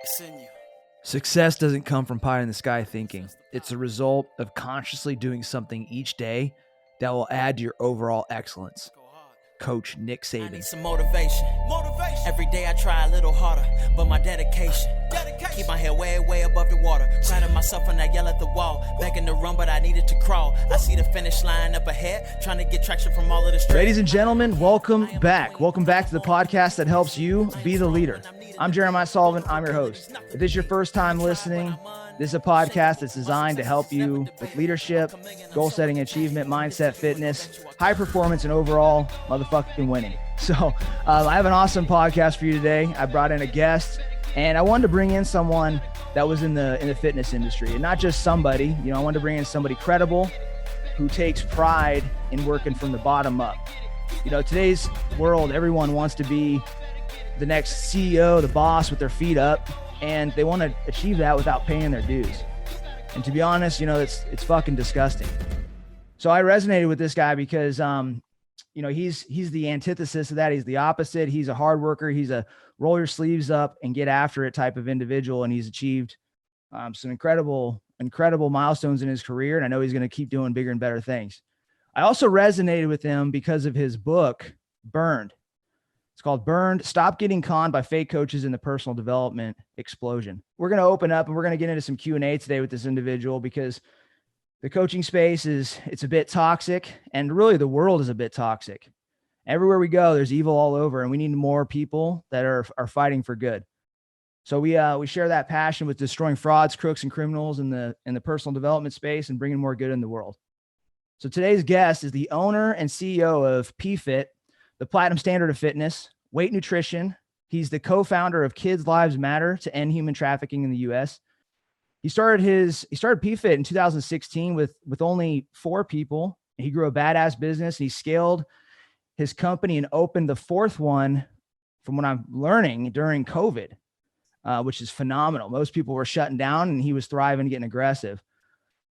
It's in you. Success doesn't come from pie in the sky thinking. It's a result of consciously doing something each day that will add to your overall excellence. Coach Nick I need Saban. some motivation. Every day I try a little harder, but my dedication. Keep my head way, way above the water. Proud of myself when I yell at the wall. Begging to run, but I needed to crawl. I see the finish line up ahead, trying to get traction from all of the streets. Ladies and gentlemen, welcome back. Welcome back to the podcast that helps you be the leader. I'm Jeramiah Solven. I'm your host. If this is your first time listening, this is a podcast that's designed to help you with leadership, goal setting, achievement, mindset, fitness, high performance, and overall motherfucking winning. So I have an awesome podcast for you today. I brought in a guest, and I wanted to bring in someone that was in the fitness industry, and not just somebody. I wanted to bring in somebody credible who takes pride in working from the bottom up. Today's world, everyone wants to be the next CEO, the boss with their feet up, and they want to achieve that without paying their dues. And to be honest, it's fucking disgusting. So I resonated with this guy because, he's the antithesis of that. He's the opposite. He's a hard worker. He's a roll your sleeves up and get after it type of individual. And he's achieved some incredible milestones in his career. And I know he's going to keep doing bigger and better things. I also resonated with him because of his book, Burned. It's called Burned, Stop Getting Conned by Fake Coaches in the Personal Development Explosion. We're going to open up and we're going to get into some Q&A today with this individual because the coaching space it's a bit toxic, and really the world is a bit toxic. Everywhere we go, there's evil all over, and we need more people that are fighting for good. So we share that passion with destroying frauds, crooks, and criminals in the personal development space and bringing more good in the world. So today's guest is the owner and CEO of PFit, the platinum standard of fitness, weight nutrition. He's the co-founder of Kids Lives Matter to end human trafficking in the U.S. He started PFit in 2016 with only 4 people. He grew a badass business. He scaled his company and opened the 4th one, from what I'm learning, during COVID, which is phenomenal. Most people were shutting down, and he was thriving, getting aggressive.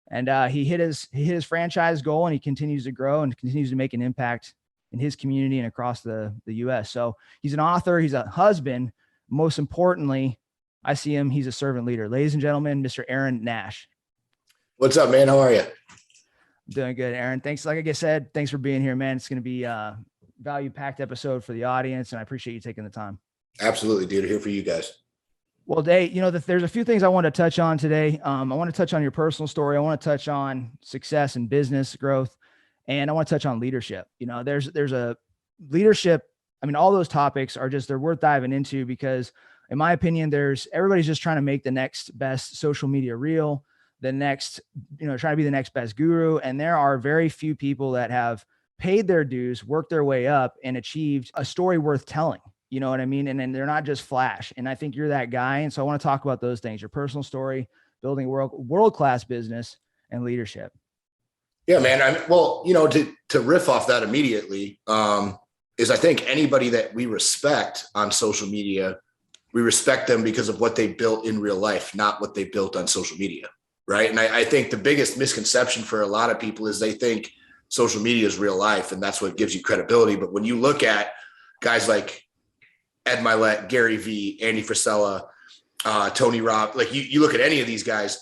And he hit his franchise goal, and he continues to grow and continues to make an impact in his community and across the U.S. So he's an author. He's a husband. Most importantly, I see him. He's a servant leader. Ladies and gentlemen, Mr. Aaron Nash. What's up, man? How are you? I'm doing good, Aaron. Thanks. Like I said, thanks for being here, man. It's going to be a value-packed episode for the audience, and I appreciate you taking the time. Absolutely, dude. Here for you guys. Well, Dave, there's a few things I want to touch on today. I want to touch on your personal story. I want to touch on success and business growth. And I want to touch on leadership. There's a leadership. I mean, all those topics they're worth diving into because in my opinion, everybody's just trying to make the next best social media reel, trying to be the next best guru. And there are very few people that have paid their dues, worked their way up, and achieved a story worth telling. You know what I mean? And then they're not just flash. And I think you're that guy. And so I want to talk about those things, your personal story, building a world-class business, and leadership. Yeah, man. To riff off that immediately, is I think anybody that we respect on social media, we respect them because of what they built in real life, not what they built on social media. Right. And I think the biggest misconception for a lot of people is they think social media is real life and that's what gives you credibility. But when you look at guys like Ed Milet, Gary Vee, Andy Frisella, Tony Robb, like you look at any of these guys,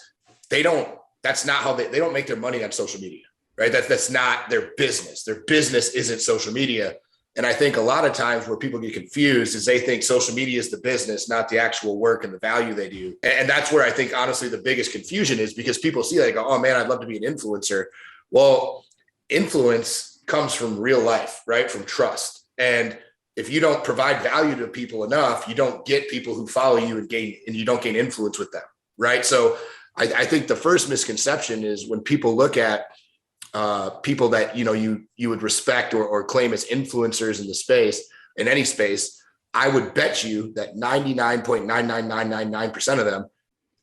that's not how they don't make their money on social media. Right. That's not their business. Their business isn't social media. And I think a lot of times where people get confused is they think social media is the business, not the actual work and the value they do. And that's where I think, honestly, the biggest confusion is because people see that they go, oh man, I'd love to be an influencer. Well, influence comes from real life, right? From trust. And if you don't provide value to people enough, you don't get people who follow you and you don't gain influence with them. Right. So I think the first misconception is when people look at people that, you would respect or claim as influencers in the space, in any space, I would bet you that 99.99999% of them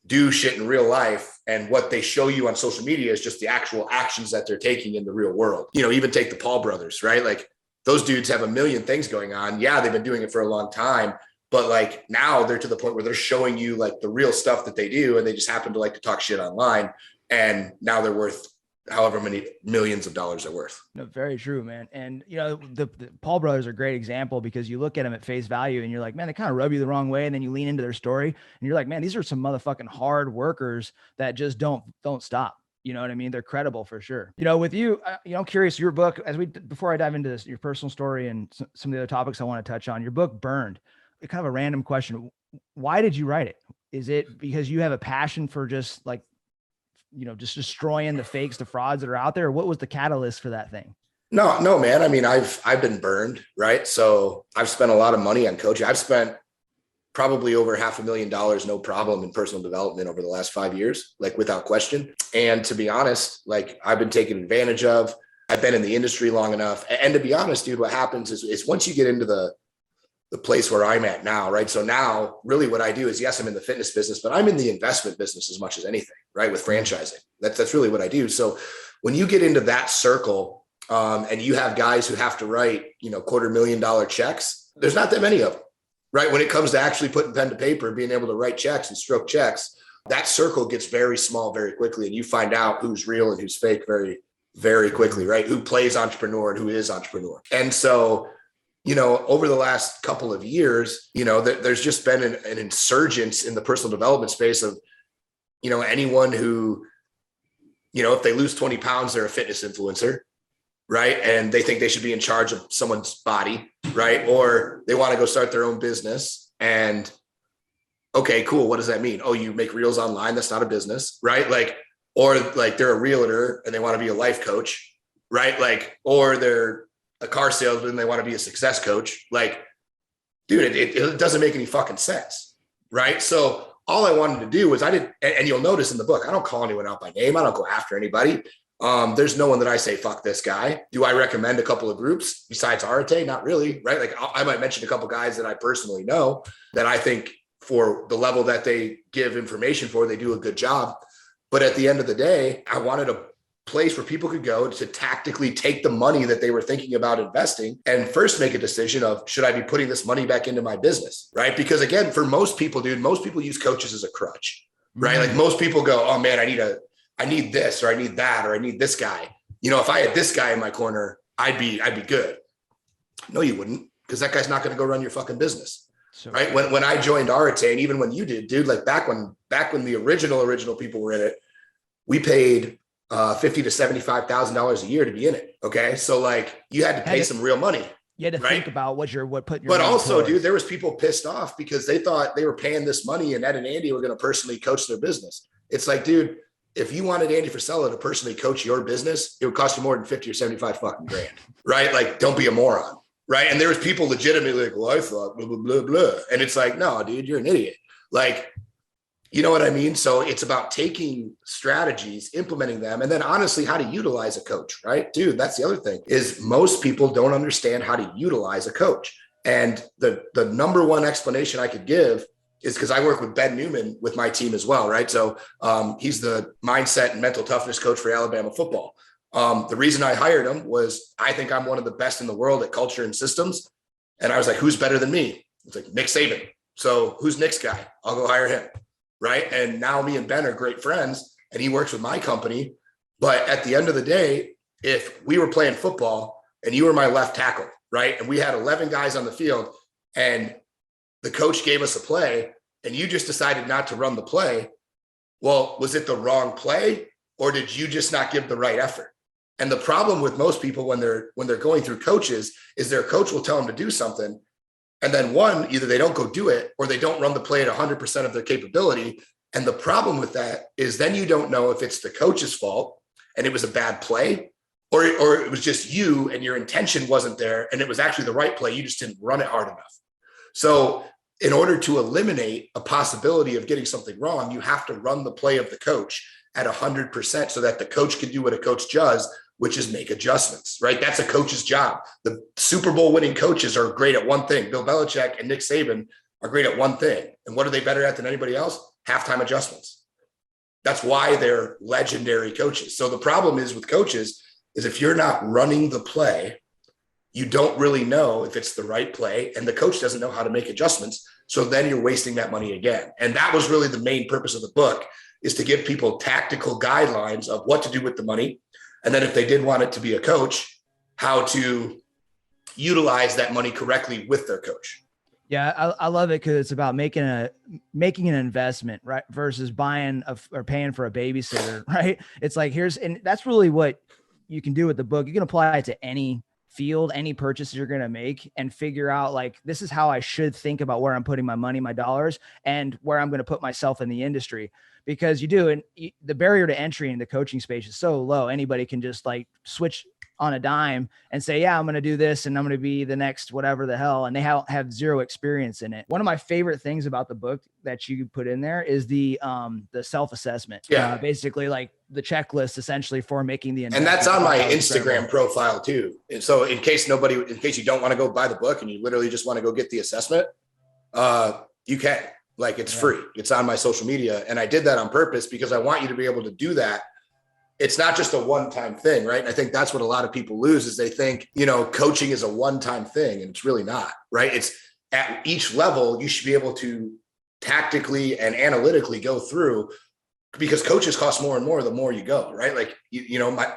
do shit in real life. And what they show you on social media is just the actual actions that they're taking in the real world. Even take the Paul brothers, right? Like those dudes have a million things going on. Yeah, they've been doing it for a long time, but like now they're to the point where they're showing you like the real stuff that they do. And they just happen to like to talk shit online. And now they're worth however many millions of dollars they're worth. No, very true, man. And the Paul brothers are a great example, because you look at them at face value and you're like, man, they kind of rub you the wrong way. And then you lean into their story and you're like, man, these are some motherfucking hard workers that just don't stop. You know what I mean? They're credible for sure. With you, I'm curious, your book, before I dive into this, your personal story and some of the other topics I want to touch on, your book Burned. Kind of a random question. Why did you write it? Is it because you have a passion for just like, just destroying the fakes, the frauds that are out there? Or what was the catalyst for that thing? No, man. I mean, I've been burned, right? So I've spent a lot of money on coaching. I've spent probably over $500,000, no problem, in personal development over the last 5 years, like without question. And to be honest, like I've been taken advantage of. I've been in the industry long enough. And to be honest, dude, what happens is once you get into the place where I'm at now, right? So now really what I do is, yes, I'm in the fitness business, but I'm in the investment business as much as anything, right? With franchising. That's really what I do. So when you get into that circle, and you have guys who have to write, $250,000 checks, there's not that many of them, right? When it comes to actually putting pen to paper, being able to write checks and stroke checks, that circle gets very small very quickly. And you find out who's real and who's fake very, very quickly, right? Who plays entrepreneur and who is entrepreneur. And so, over the last couple of years, there's just been an insurgence in the personal development space of, anyone who, if they lose 20 pounds, they're a fitness influencer, right? And they think they should be in charge of someone's body, right? Or they want to go start their own business. And okay, cool. What does that mean? Oh, you make reels online. That's not a business, right? Or they're a realtor and they want to be a life coach, right? Or they're a car salesman and they want to be a success coach. Dude, it doesn't make any fucking sense, right? So all I wanted to do was and you'll notice in the book, I don't call anyone out by name. I don't go after anybody. There's no one that I say, fuck this guy. Do I recommend a couple of groups besides Arate? Not really, right? I might mention a couple of guys that I personally know that I think for the level that they give information for, they do a good job. But at the end of the day, I wanted a place where people could go to tactically take the money that they were thinking about investing and first make a decision of, should I be putting this money back into my business, right? Because again, for most people, dude, most people use coaches as a crutch, right? Mm-hmm. Most people go, oh man, I need this, or I need that, or I need this guy. If I had this guy in my corner, I'd be good. No, you wouldn't, because that guy's not going to go run your fucking business. So, right. When I joined Arate, and even when you did, dude, back when the original people were in it, we paid $50,000 to $75,000 a year to be in it. Okay. So you had to pay some real money. You had to think about but also, dude, there was people pissed off because they thought they were paying this money and Ed and Andy were going to personally coach their business. It's dude, if you wanted Andy Frisella to personally coach your business, it would cost you more than 50 or 75 fucking grand, right? Don't be a moron, right? And there was people legitimately well, I thought blah, blah, blah, blah. And it's no, dude, you're an idiot. You know what I mean? So it's about taking strategies, implementing them, and then honestly, how to utilize a coach, right? Dude, that's the other thing is most people don't understand how to utilize a coach. And the number one explanation I could give is because I work with Ben Newman with my team as well, right? So he's the mindset and mental toughness coach for Alabama football. The reason I hired him was I think I'm one of the best in the world at culture and systems. And I was like, who's better than me? It's Nick Saban. So who's Nick's guy? I'll go hire him. Right. And now me and Ben are great friends and he works with my company. But at the end of the day, if we were playing football and you were my left tackle, right, and we had 11 guys on the field and the coach gave us a play and you just decided not to run the play, well, was it the wrong play or did you just not give the right effort? And the problem with most people when they're going through coaches is their coach will tell them to do something. And then either they don't go do it or they don't run the play at 100% of their capability. And the problem with that is then you don't know if it's the coach's fault and it was a bad play or it was just you and your intention wasn't there and it was actually the right play. You just didn't run it hard enough. So in order to eliminate a possibility of getting something wrong, you have to run the play of the coach at 100% so that the coach can do what a coach does, which is make adjustments, right? That's a coach's job. The Super Bowl winning coaches are great at one thing. Bill Belichick and Nick Saban are great at one thing. And what are they better at than anybody else? Halftime adjustments. That's why they're legendary coaches. So the problem is with coaches is if you're not running the play, you don't really know if it's the right play and the coach doesn't know how to make adjustments. So then you're wasting that money again. And that was really the main purpose of the book is to give people tactical guidelines of what to do with the money, And then if they did want it to be a coach, how to utilize that money correctly with their coach. Yeah, I love it because it's about making an investment, right? Versus buying or paying for a babysitter, right? It's like, and that's really what you can do with the book. You can apply it to any field, any purchases you're going to make, and figure out like, this is how I should think about where I'm putting my money, my dollars, and where I'm going to put myself in the industry. Because you do, and the barrier to entry in the coaching space is so low. Anybody can just like switch on a dime and say, yeah, I'm going to do this and I'm going to be the next whatever the hell. And they have zero experience in it. One of my favorite things about the book that you put in there is the self-assessment. Yeah. Basically like the checklist essentially for making the investment. And that's on my Instagram profile too. And so in case you don't want to go buy the book and you literally just want to go get the assessment, you can. Like, it's free. It's on my social media. And I did that on purpose because I want you to be able to do that. It's not just a one-time thing, right? And I think that's what a lot of people lose is they think, coaching is a one-time thing, and it's really not, right? It's at each level, you should be able to tactically and analytically go through, because coaches cost more and more the more you go, right? Like,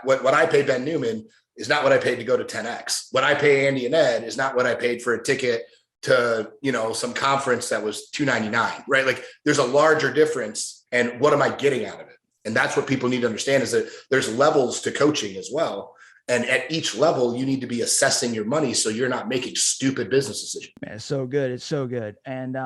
what I pay Ben Newman is not what I paid to go to 10X. What I pay Andy and Ed is not what I paid for a ticket to, some conference that was $299, right? Like, there's a larger difference. And what am I getting out of it? And that's what people need to understand, is that there's levels to coaching as well. And at each level, you need to be assessing your money so you're not making stupid business decisions. Man, it's so good. It's so good. And,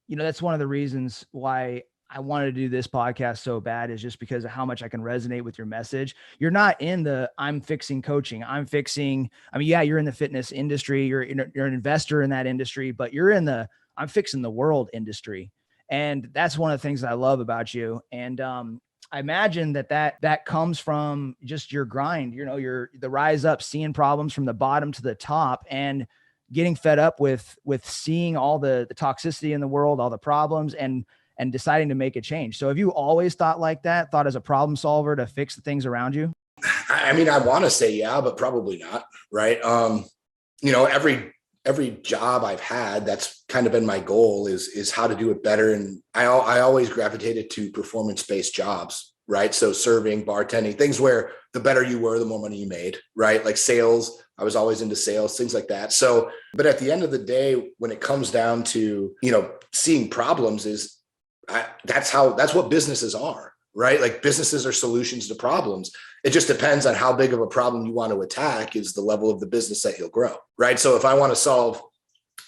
that's one of the reasons why I wanted to do this podcast so bad, is just because of how much I can resonate with your message. You're not in the I'm fixing coaching. You're in the fitness industry. You're an investor in that industry, but you're in the I'm fixing the world industry. And that's one of the things that I love about you. And I imagine that comes from just your grind, the rise up, seeing problems from the bottom to the top, and getting fed up with seeing all the toxicity in the world, all the problems, and deciding to make a change. So have you always thought like that, thought as a problem solver to fix the things around you? I mean, I want to say, yeah, but probably not. Right. Every job I've had, that's kind of been my goal is how to do it better. And I always gravitated to performance-based jobs, right? So serving, bartending, things where the better you were, the more money you made, right? Like sales, I was always into sales, things like that. So, but at the end of the day, when it comes down to, seeing problems, that's what businesses are, right? Like, businesses are solutions to problems. It just depends on how big of a problem you want to attack is the level of the business that you'll grow, right? So if I want to solve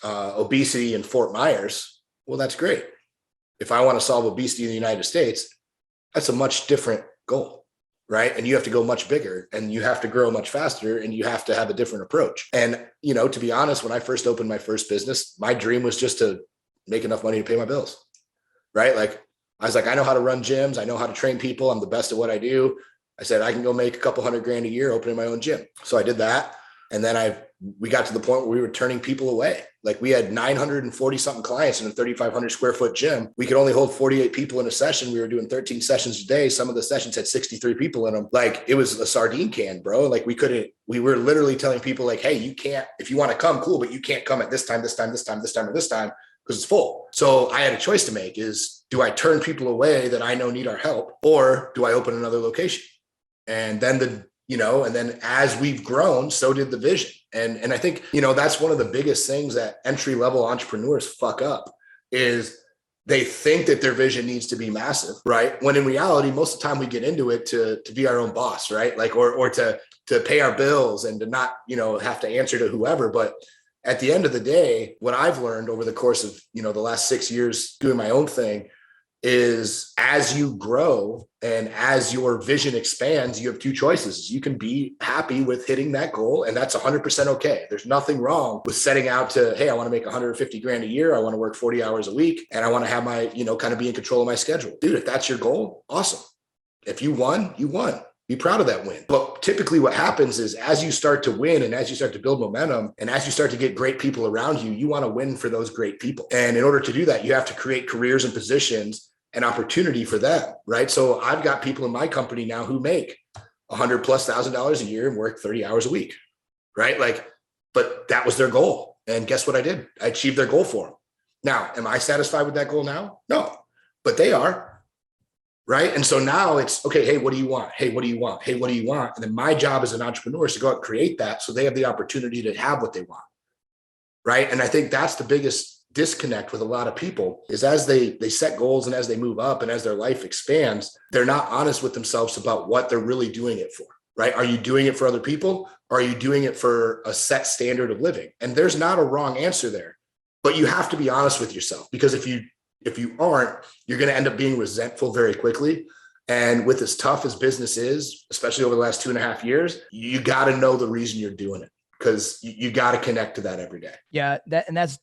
obesity in Fort Myers, well, that's great. If I want to solve obesity in the United States, that's a much different goal, right? And you have to go much bigger, and you have to grow much faster, and you have to have a different approach. And, to be honest, when I first opened my first business, my dream was just to make enough money to pay my bills, right? Like, I was like, I know how to run gyms. I know how to train people. I'm the best at what I do. I said, I can go make a couple $100,000 a year opening my own gym. So I did that. And then we got to the point where we were turning people away. Like, we had 940 something clients in a 3,500 square foot gym. We could only hold 48 people in a session. We were doing 13 sessions a day. Some of the sessions had 63 people in them. Like, it was a sardine can, bro. Like, we were literally telling people like, hey, you can't, if you want to come, cool, but you can't come at this time, or this time, because it's full. So I had a choice to make, is, do I turn people away that I know need our help, or do I open another location? And then and then as we've grown, so did the vision. And I think, that's one of the biggest things that entry-level entrepreneurs fuck up, is they think that their vision needs to be massive, right? When in reality, most of the time we get into it to be our own boss, right? Like, or to pay our bills and to not, have to answer to whoever. But at the end of the day, what I've learned over the course of, the last 6 years doing my own thing is, as you grow and as your vision expands, you have two choices. You can be happy with hitting that goal, and that's 100% okay. There's nothing wrong with setting out to, hey, I want to make $150,000 a year. I want to work 40 hours a week, and I want to have my, kind of be in control of my schedule. Dude, if that's your goal, awesome. If you won, you won. Be proud of that win. But typically what happens is, as you start to win and as you start to build momentum and as you start to get great people around you, you want to win for those great people. And in order to do that, you have to create careers and positions and opportunity for them, right? So I've got people in my company now who make $100,000+ a year and work 30 hours a week, right? Like, but that was their goal. And guess what I did? I achieved their goal for them. Now, am I satisfied with that goal now? No, but they are. Right. And so now it's okay. Hey, what do you want? Hey, what do you want? Hey, what do you want? And then my job as an entrepreneur is to go out and create that so they have the opportunity to have what they want. Right. And I think that's the biggest disconnect with a lot of people is as they set goals and as they move up and as their life expands, they're not honest with themselves about what they're really doing it for. Right. Are you doing it for other people? Or are you doing it for a set standard of living? And there's not a wrong answer there, but you have to be honest with yourself, because if you aren't, you're going to end up being resentful very quickly. And with as tough as business is, especially over the last 2.5 years, you got to know the reason you're doing it, because you got to connect to that every day. Yeah. That's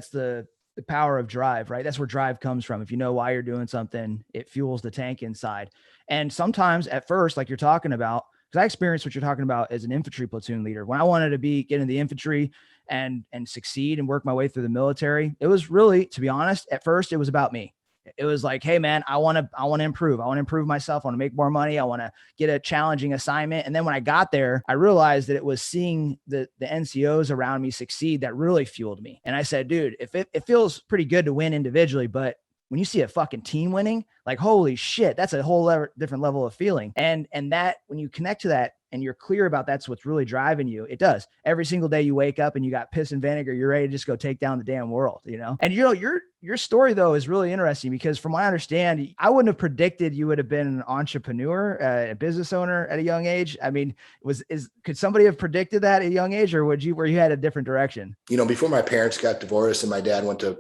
the power of drive, right? That's where drive comes from. If you know why you're doing something, it fuels the tank inside. And sometimes at first, like you're talking about, because I experienced what you're talking about as an infantry platoon leader. When I wanted to get in the infantry and succeed and work my way through the military, it was really, to be honest, at first it was about me. It was like, hey man, I want to improve. I want to improve myself. I want to make more money. I want to get a challenging assignment. And then when I got there, I realized that it was seeing the NCOs around me succeed that really fueled me. And I said, dude, if it feels pretty good to win individually, but when you see a fucking team winning, like, holy shit, that's a whole different level of feeling. And that when you connect to that and you're clear about that's what's really driving you, it does. Every single day you wake up and you got piss and vinegar, you're ready to just go take down the damn world, you know? And your story though is really interesting, because from what I understand, I wouldn't have predicted you would have been an entrepreneur, a business owner at a young age. I mean, could somebody have predicted that at a young age, or were you had a different direction? You know, before my parents got divorced and my dad went to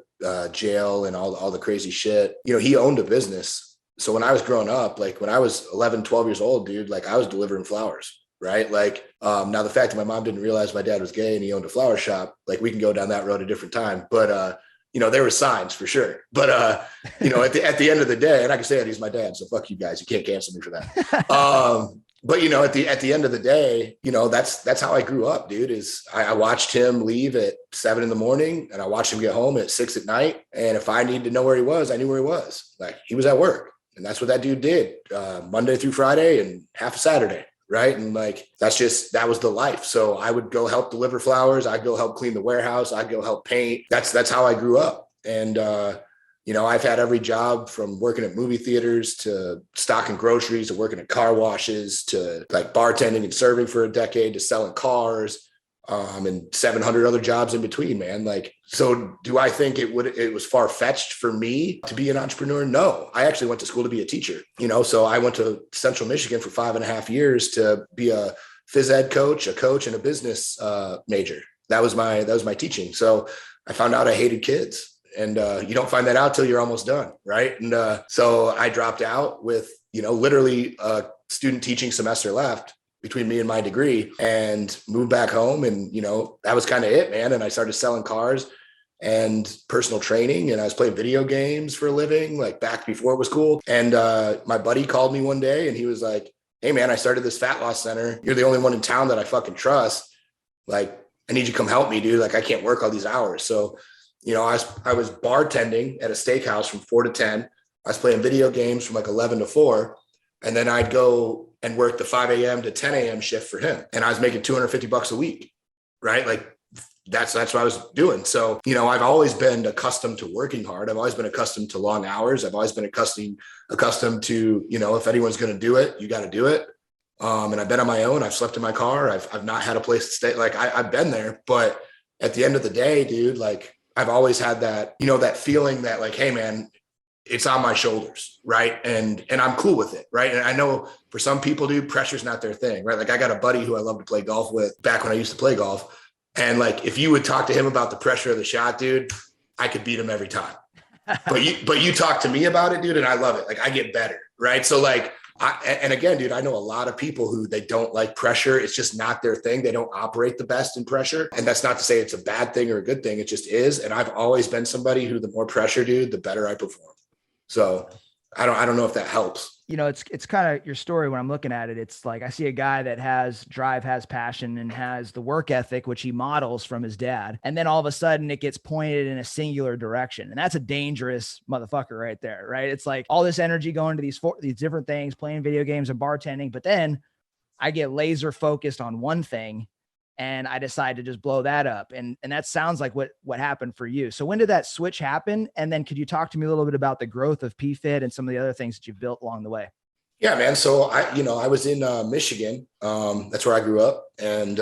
jail and all the crazy shit, you know, he owned a business. So when I was growing up, like when I was 11, 12 years old, dude, like I was delivering flowers. Right. Like, now the fact that my mom didn't realize my dad was gay and he owned a flower shop, like we can go down that road a different time. But, you know, there were signs for sure. But, you know, at the end of the day, and I can say that he's my dad, so fuck you guys. You can't cancel me for that. But, you know, at the end of the day, you know, that's how I grew up, dude, is I watched him leave at 7 a.m. and I watched him get home at 6 p.m. And if I needed to know where he was, I knew where he was. Like he was at work, and that's what that dude did, Monday through Friday and half a Saturday. Right. And like, that was the life. So I would go help deliver flowers. I'd go help clean the warehouse. I'd go help paint. That's how I grew up. And, you know, I've had every job from working at movie theaters to stocking groceries to working at car washes to like bartending and serving for a decade to selling cars, and 700 other jobs in between, man. Like, so do I think it was far-fetched for me to be an entrepreneur? No, I actually went to school to be a teacher, you know? So I went to Central Michigan for 5.5 years to be a phys ed coach, and a business major. That was my teaching. So I found out I hated kids, and you don't find that out till you're almost done. Right. And so I dropped out with, you know, literally a student teaching semester left between me and my degree, and moved back home. And, you know, that was kind of it, man. And I started selling cars and personal training, and I was playing video games for a living, like back before it was cool. And my buddy called me one day and he was like, hey man, I started this fat loss center. You're the only one in town that I fucking trust. Like, I need you to come help me, dude. Like I can't work all these hours. So, you know, I was bartending at a steakhouse from 4 to 10. I was playing video games from like 11 to 4. And then I'd go and work the 5 a.m. to 10 a.m. shift for him. And I was making $250 a week, right? Like that's what I was doing. So, you know, I've always been accustomed to working hard. I've always been accustomed to long hours. I've always been accustomed to, you know, if anyone's going to do it, you got to do it. And I've been on my own. I've slept in my car. I've not had a place to stay. Like I've been there, but at the end of the day, dude, like I've always had that, you know, that feeling that like, hey man, it's on my shoulders. Right. And I'm cool with it. Right. And I know for some people, dude, pressure's not their thing. Right. Like I got a buddy who I love to play golf with back when I used to play golf. And like, if you would talk to him about the pressure of the shot, dude, I could beat him every time. But you talk to me about it, dude, and I love it. Like I get better. Right. So like, and again, dude, I know a lot of people who they don't like pressure. It's just not their thing. They don't operate the best in pressure. And that's not to say it's a bad thing or a good thing. It just is. And I've always been somebody who the more pressure, dude, the better I perform. So I don't know if that helps. You know, it's kind of your story when I'm looking at it. It's like, I see a guy that has drive, has passion, and has the work ethic, which he models from his dad. And then all of a sudden it gets pointed in a singular direction. And that's a dangerous motherfucker right there. Right. It's like all this energy going to these different things, playing video games and bartending. But then I get laser focused on one thing and I decided to just blow that up. And that sounds like what happened for you. So when did that switch happen? And then could you talk to me a little bit about the growth of PFIT and some of the other things that you've built along the way? Yeah, man. So I was in Michigan. That's where I grew up. And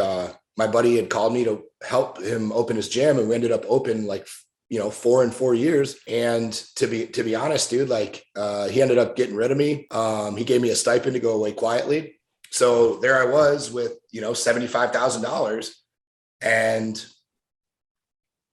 my buddy had called me to help him open his gym. And we ended up open 4 and 4 years. And to be honest, dude, he ended up getting rid of me. He gave me a stipend to go away quietly. So there I was with, $75,000, and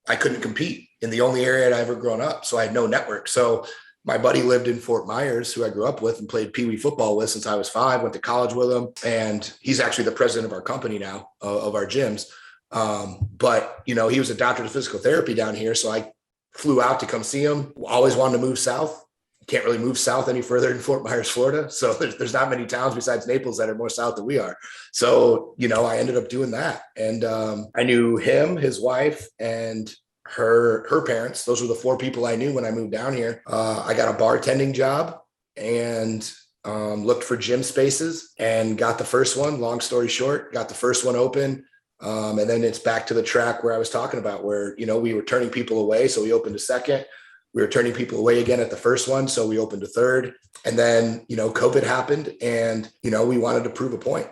I couldn't compete in the only area I'd ever grown up. So I had no network. So my buddy lived in Fort Myers, who I grew up with and played Pee Wee football with since I was 5, went to college with him. And he's actually the president of our company now, of our gyms. But he was a doctor of physical therapy down here. So I flew out to come see him. Always wanted to move south. Can't really move south any further than Fort Myers, Florida. So there's not many towns besides Naples that are more south than we are. So, I ended up doing that. And I knew him, his wife, and her parents. Those were the 4 people I knew when I moved down here. I got a bartending job and looked for gym spaces and got the first one. Long story short, got the first one open. And then it's back to the track where I was talking about, where, we were turning people away. So we opened a second. We were turning people away again at the first one. So we opened a third. And then, COVID happened and, we wanted to prove a point.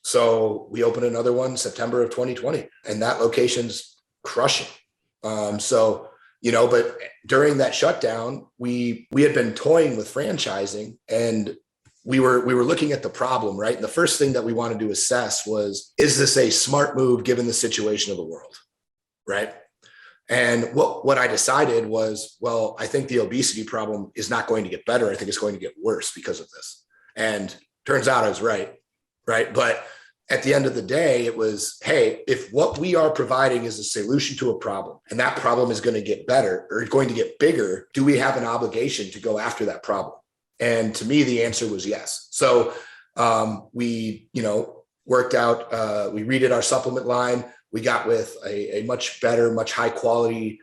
So we opened another one September of 2020, and that location's crushing. But during that shutdown, we had been toying with franchising, and we were looking at the problem, right? And the first thing that we wanted to assess was, is this a smart move given the situation of the world, right? And what I decided was, well, I think the obesity problem is not going to get better. I think it's going to get worse because of this. And turns out I was right. But at the end of the day, it was, hey, if what we are providing is a solution to a problem, and that problem is going to get better or going to get bigger, do we have an obligation to go after that problem? And to me, the answer was yes. So we, worked out, we redid our supplement line. We got with a much better, much higher quality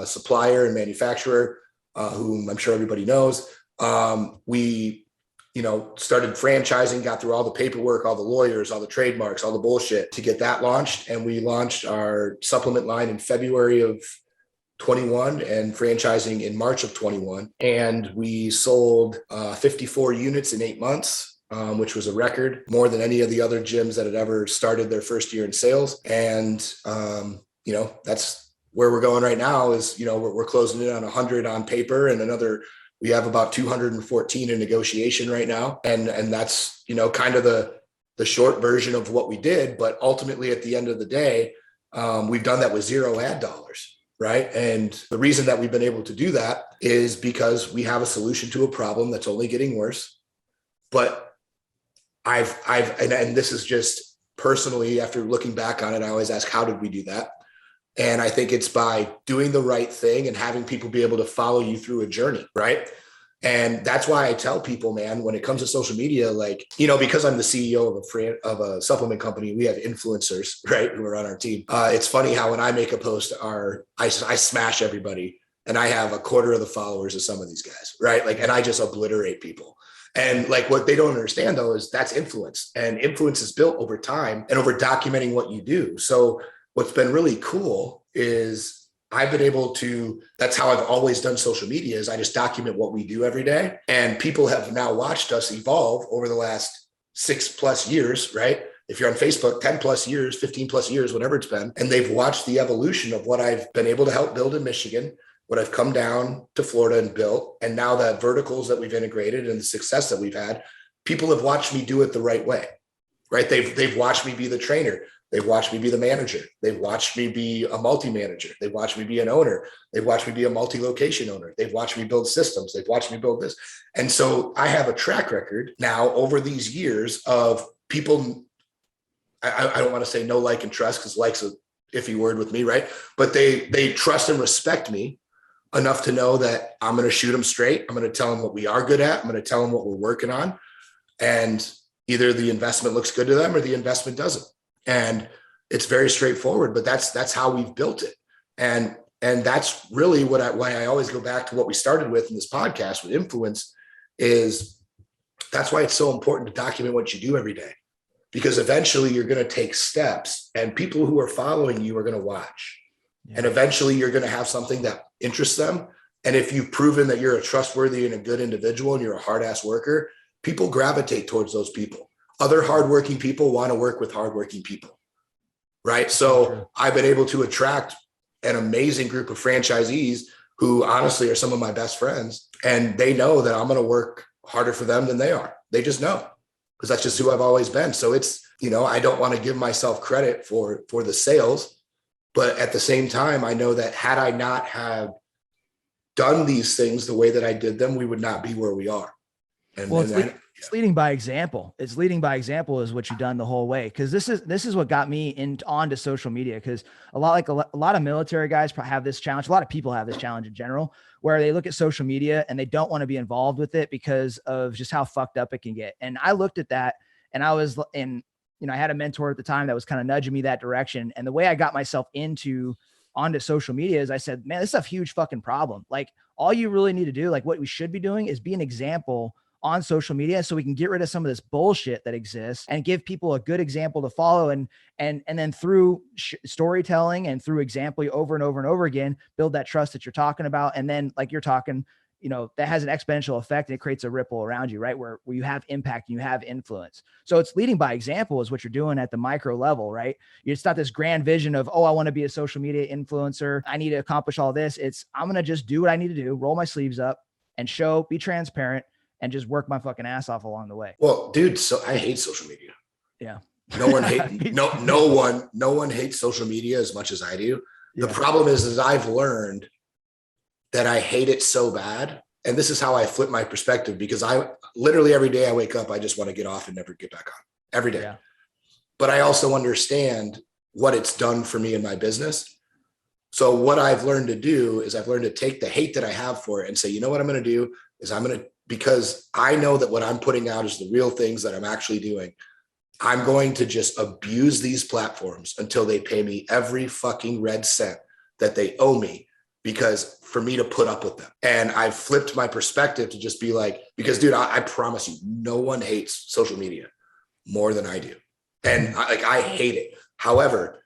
supplier and manufacturer, whom I'm sure everybody knows. We, started franchising, got through all the paperwork, all the lawyers, all the trademarks, all the bullshit to get that launched. And we launched our supplement line in February of 21 and franchising in March of 21. And we sold 54 units in 8 months. Which was a record, more than any of the other gyms that had ever started their first year in sales. And, that's where we're going right now is, we're closing in on 100 on paper, and we have about 214 in negotiation right now. And that's, kind of the short version of what we did. But ultimately, at the end of the day, we've done that with 0 ad dollars. Right. And the reason that we've been able to do that is because we have a solution to a problem that's only getting worse. But and this is just personally, after looking back on it, I always ask, how did we do that? And I think it's by doing the right thing and having people be able to follow you through a journey. Right. And that's why I tell people, man, when it comes to social media, because I'm the CEO of a supplement company, we have influencers, right, who are on our team. It's funny how when I make a post, I smash everybody, and I have a quarter of the followers of some of these guys, right? And I just obliterate people. And what they don't understand, though, is that's influence, and influence is built over time and over documenting what you do. So what's been really cool is I've been able to, that's how I've always done social media, is I just document what we do every day. And people have now watched us evolve over the last 6+ years, right? If you're on Facebook, 10+ years, 15+ years, whatever it's been. And they've watched the evolution of what I've been able to help build in Michigan, what I've come down to Florida and built, and now the verticals that we've integrated and the success that we've had. People have watched me do it the right way, right? They've watched me be the trainer. They've watched me be the manager. They've watched me be a multi-manager. They've watched me be an owner. They've watched me be a multi-location owner. They've watched me build systems. They've watched me build this. And so I have a track record now over these years of people, I don't want to say know, like, and trust, because like's a iffy word with me, right? But they trust and respect me enough to know that I'm going to shoot them straight. I'm going to tell them what we are good at. I'm going to tell them what we're working on. And either the investment looks good to them or the investment doesn't. And it's very straightforward, but that's how we've built it. And that's really why I always go back to what we started with in this podcast with influence, is that's why it's so important to document what you do every day. because eventually you're going to take steps and people who are following you are going to watch. Yeah. And eventually you're going to have something that interests them. And if you've proven that you're a trustworthy and a good individual and you're a hard ass worker, people gravitate towards those people. Other hardworking people want to work with hardworking people. Right. So I've been able to attract an amazing group of franchisees who honestly are some of my best friends. And they know that I'm going to work harder for them than they are. They just know, because that's just who I've always been. So it's, you know, I don't want to give myself credit for the sales, but at the same time, I know that had I not have done these things the way that I did them, we would not be where we are. And, well, it's leading by example. It's leading by example is what you've done the whole way. Cause this is what got me onto social media. Cause a lot of military guys have this challenge. A lot of people have this challenge in general, where they look at social media and they don't want to be involved with it because of just how fucked up it can get. And I looked at that and I had a mentor at the time that was kind of nudging me that direction. And the way I got myself onto social media is I said, man, this is a huge fucking problem. Like all you really need to do, like what we should be doing is be an example on social media so we can get rid of some of this bullshit that exists and give people a good example to follow. And then through storytelling and through example over and over and over again, build that trust that you're talking about. And then like you're talking, you know, that has an exponential effect and it creates a ripple around you, right? Where you have impact and you have influence. So it's leading by example is what you're doing at the micro level, right? It's not this grand vision of, oh, I want to be a social media influencer. I need to accomplish all this. It's, I'm going to just do what I need to do, roll my sleeves up and be transparent and just work my fucking ass off along the way. Well, dude, so I hate social media. Yeah. No one hates social media as much as I do. Yeah. The problem is I've learned that I hate it so bad. And this is how I flip my perspective, because I literally every day I wake up, I just want to get off and never get back on every day. Yeah. But I also understand what it's done for me in my business. So what I've learned to do is I've learned to take the hate that I have for it and say, you know what I'm going to do is because I know that what I'm putting out is the real things that I'm actually doing. I'm going to just abuse these platforms until they pay me every fucking red cent that they owe me, because for me to put up with them. And I've flipped my perspective to just be like, because dude, I promise you, no one hates social media more than I do. And I hate it. However,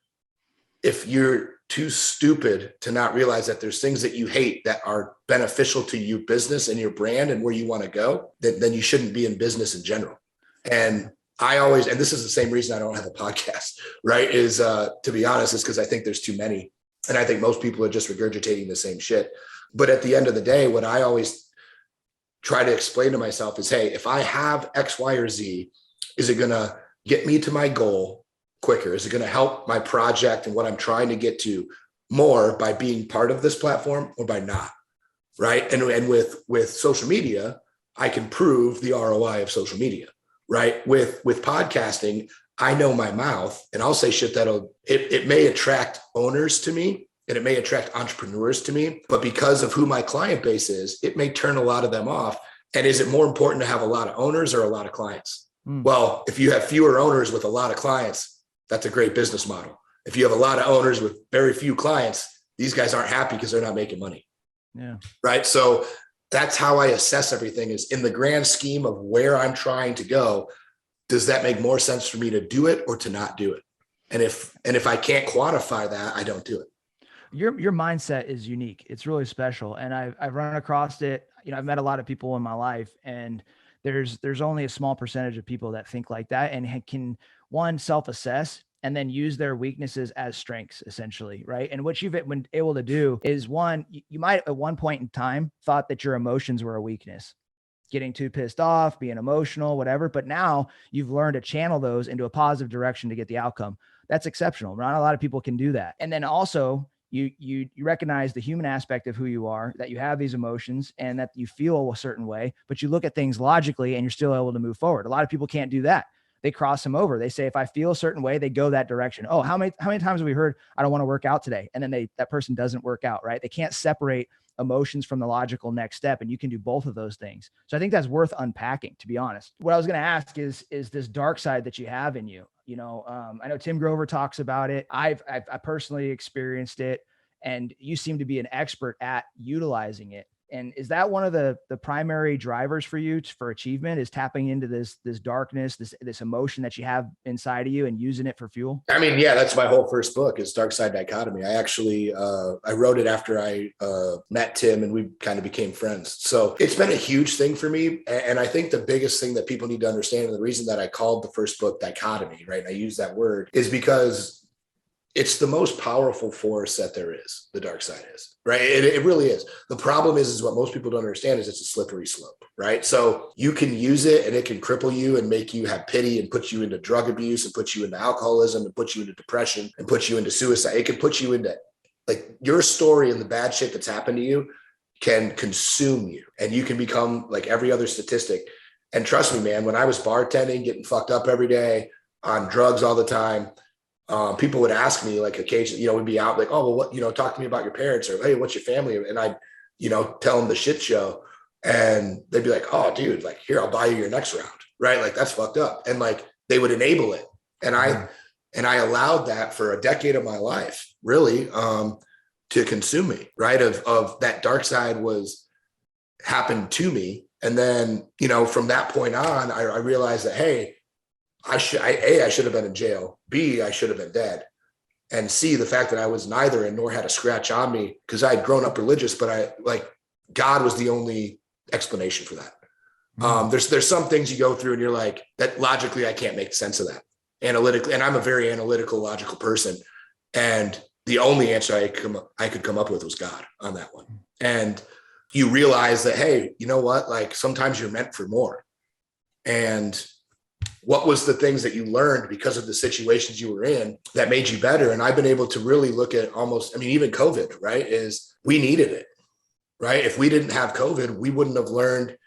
if you're too stupid to not realize that there's things that you hate that are beneficial to your business and your brand and where you want to go, then you shouldn't be in business in general. And and this is the same reason I don't have a podcast, right? Is to be honest, is because I think there's too many. And I think most people are just regurgitating the same shit. But at the end of the day, what I always try to explain to myself is, hey, if I have X, Y, or Z, is it going to get me to my goal quicker? Is it going to help my project and what I'm trying to get to more by being part of this platform or by not? Right. And with social media, I can prove the ROI of social media, right? With podcasting, I know my mouth and I'll say shit it may attract owners to me and it may attract entrepreneurs to me, but because of who my client base is, it may turn a lot of them off. And is it more important to have a lot of owners or a lot of clients? Well, if you have fewer owners with a lot of clients, that's a great business model. If you have a lot of owners with very few clients, these guys aren't happy because they're not making money. Yeah. Right. So that's how I assess everything, is in the grand scheme of where I'm trying to go. Does that make more sense for me to do it or to not do it? And if I can't quantify that, I don't do it. Your mindset is unique. It's really special. And I've run across it. You know, I've met a lot of people in my life, and there's only a small percentage of people that think like that and can, one, self-assess and then use their weaknesses as strengths, essentially, right? And what you've been able to do is, one, you might at one point in time thought that your emotions were a weakness, getting too pissed off, being emotional, whatever. But now you've learned to channel those into a positive direction to get the outcome. That's exceptional. Not a lot of people can do that. And then also you recognize the human aspect of who you are, that you have these emotions and that you feel a certain way, but you look at things logically and you're still able to move forward. A lot of people can't do that. They cross them over. They say, if I feel a certain way, they go that direction. Oh, how many times have we heard, I don't want to work out today? And then that person doesn't work out, right? They can't separate emotions from the logical next step. And you can do both of those things. So I think that's worth unpacking, to be honest. What I was going to ask is this dark side that you have in you. You know, I know Tim Grover talks about it. I personally experienced it, and you seem to be an expert at utilizing it. And is that one of the primary drivers for you for achievement, is tapping into this darkness, this emotion that you have inside of you and using it for fuel? I mean, yeah, that's my whole first book is Darkside Dichotomy. I actually, I wrote it after I met Tim and we kind of became friends. So it's been a huge thing for me. And I think the biggest thing that people need to understand, and the reason that I called the first book Dichotomy, right? And I use that word is because it's the most powerful force that there is. The dark side is, right? It really is. The problem is what most people don't understand is it's a slippery slope, right? So you can use it and it can cripple you and make you have pity and put you into drug abuse and put you into alcoholism and put you into depression and put you into suicide. It can put you into, like, your story and the bad shit that's happened to you can consume you and you can become like every other statistic. And trust me, man, when I was bartending, getting fucked up every day on drugs all the time, people would ask me, like, occasionally, we'd be out like, oh, well, what, talk to me about your parents, or, hey, what's your family? And I'd, tell them the shit show, and they'd be like, oh, dude, like, here, I'll buy you your next round. Right. Like, that's fucked up. And like, they would enable it. And I allowed that for a decade of my life, really, to consume me. Right. Of that dark side happened to me. And then, from that point on, I realized that, hey, I should have been in jail. B, I should have been dead. And C, the fact that I was neither and nor had a scratch on me, because I had grown up religious, but God was the only explanation for that. There's some things you go through and you're like, that logically, I can't make sense of that analytically. And I'm a very analytical, logical person. And the only answer I could come up with was God on that one. And you realize that, hey, you know what? Like, sometimes you're meant for more. And what was the things that you learned because of the situations you were in that made you better? And I've been able to really look at even COVID, right? Is we needed it, right? If we didn't have COVID, we wouldn't have learned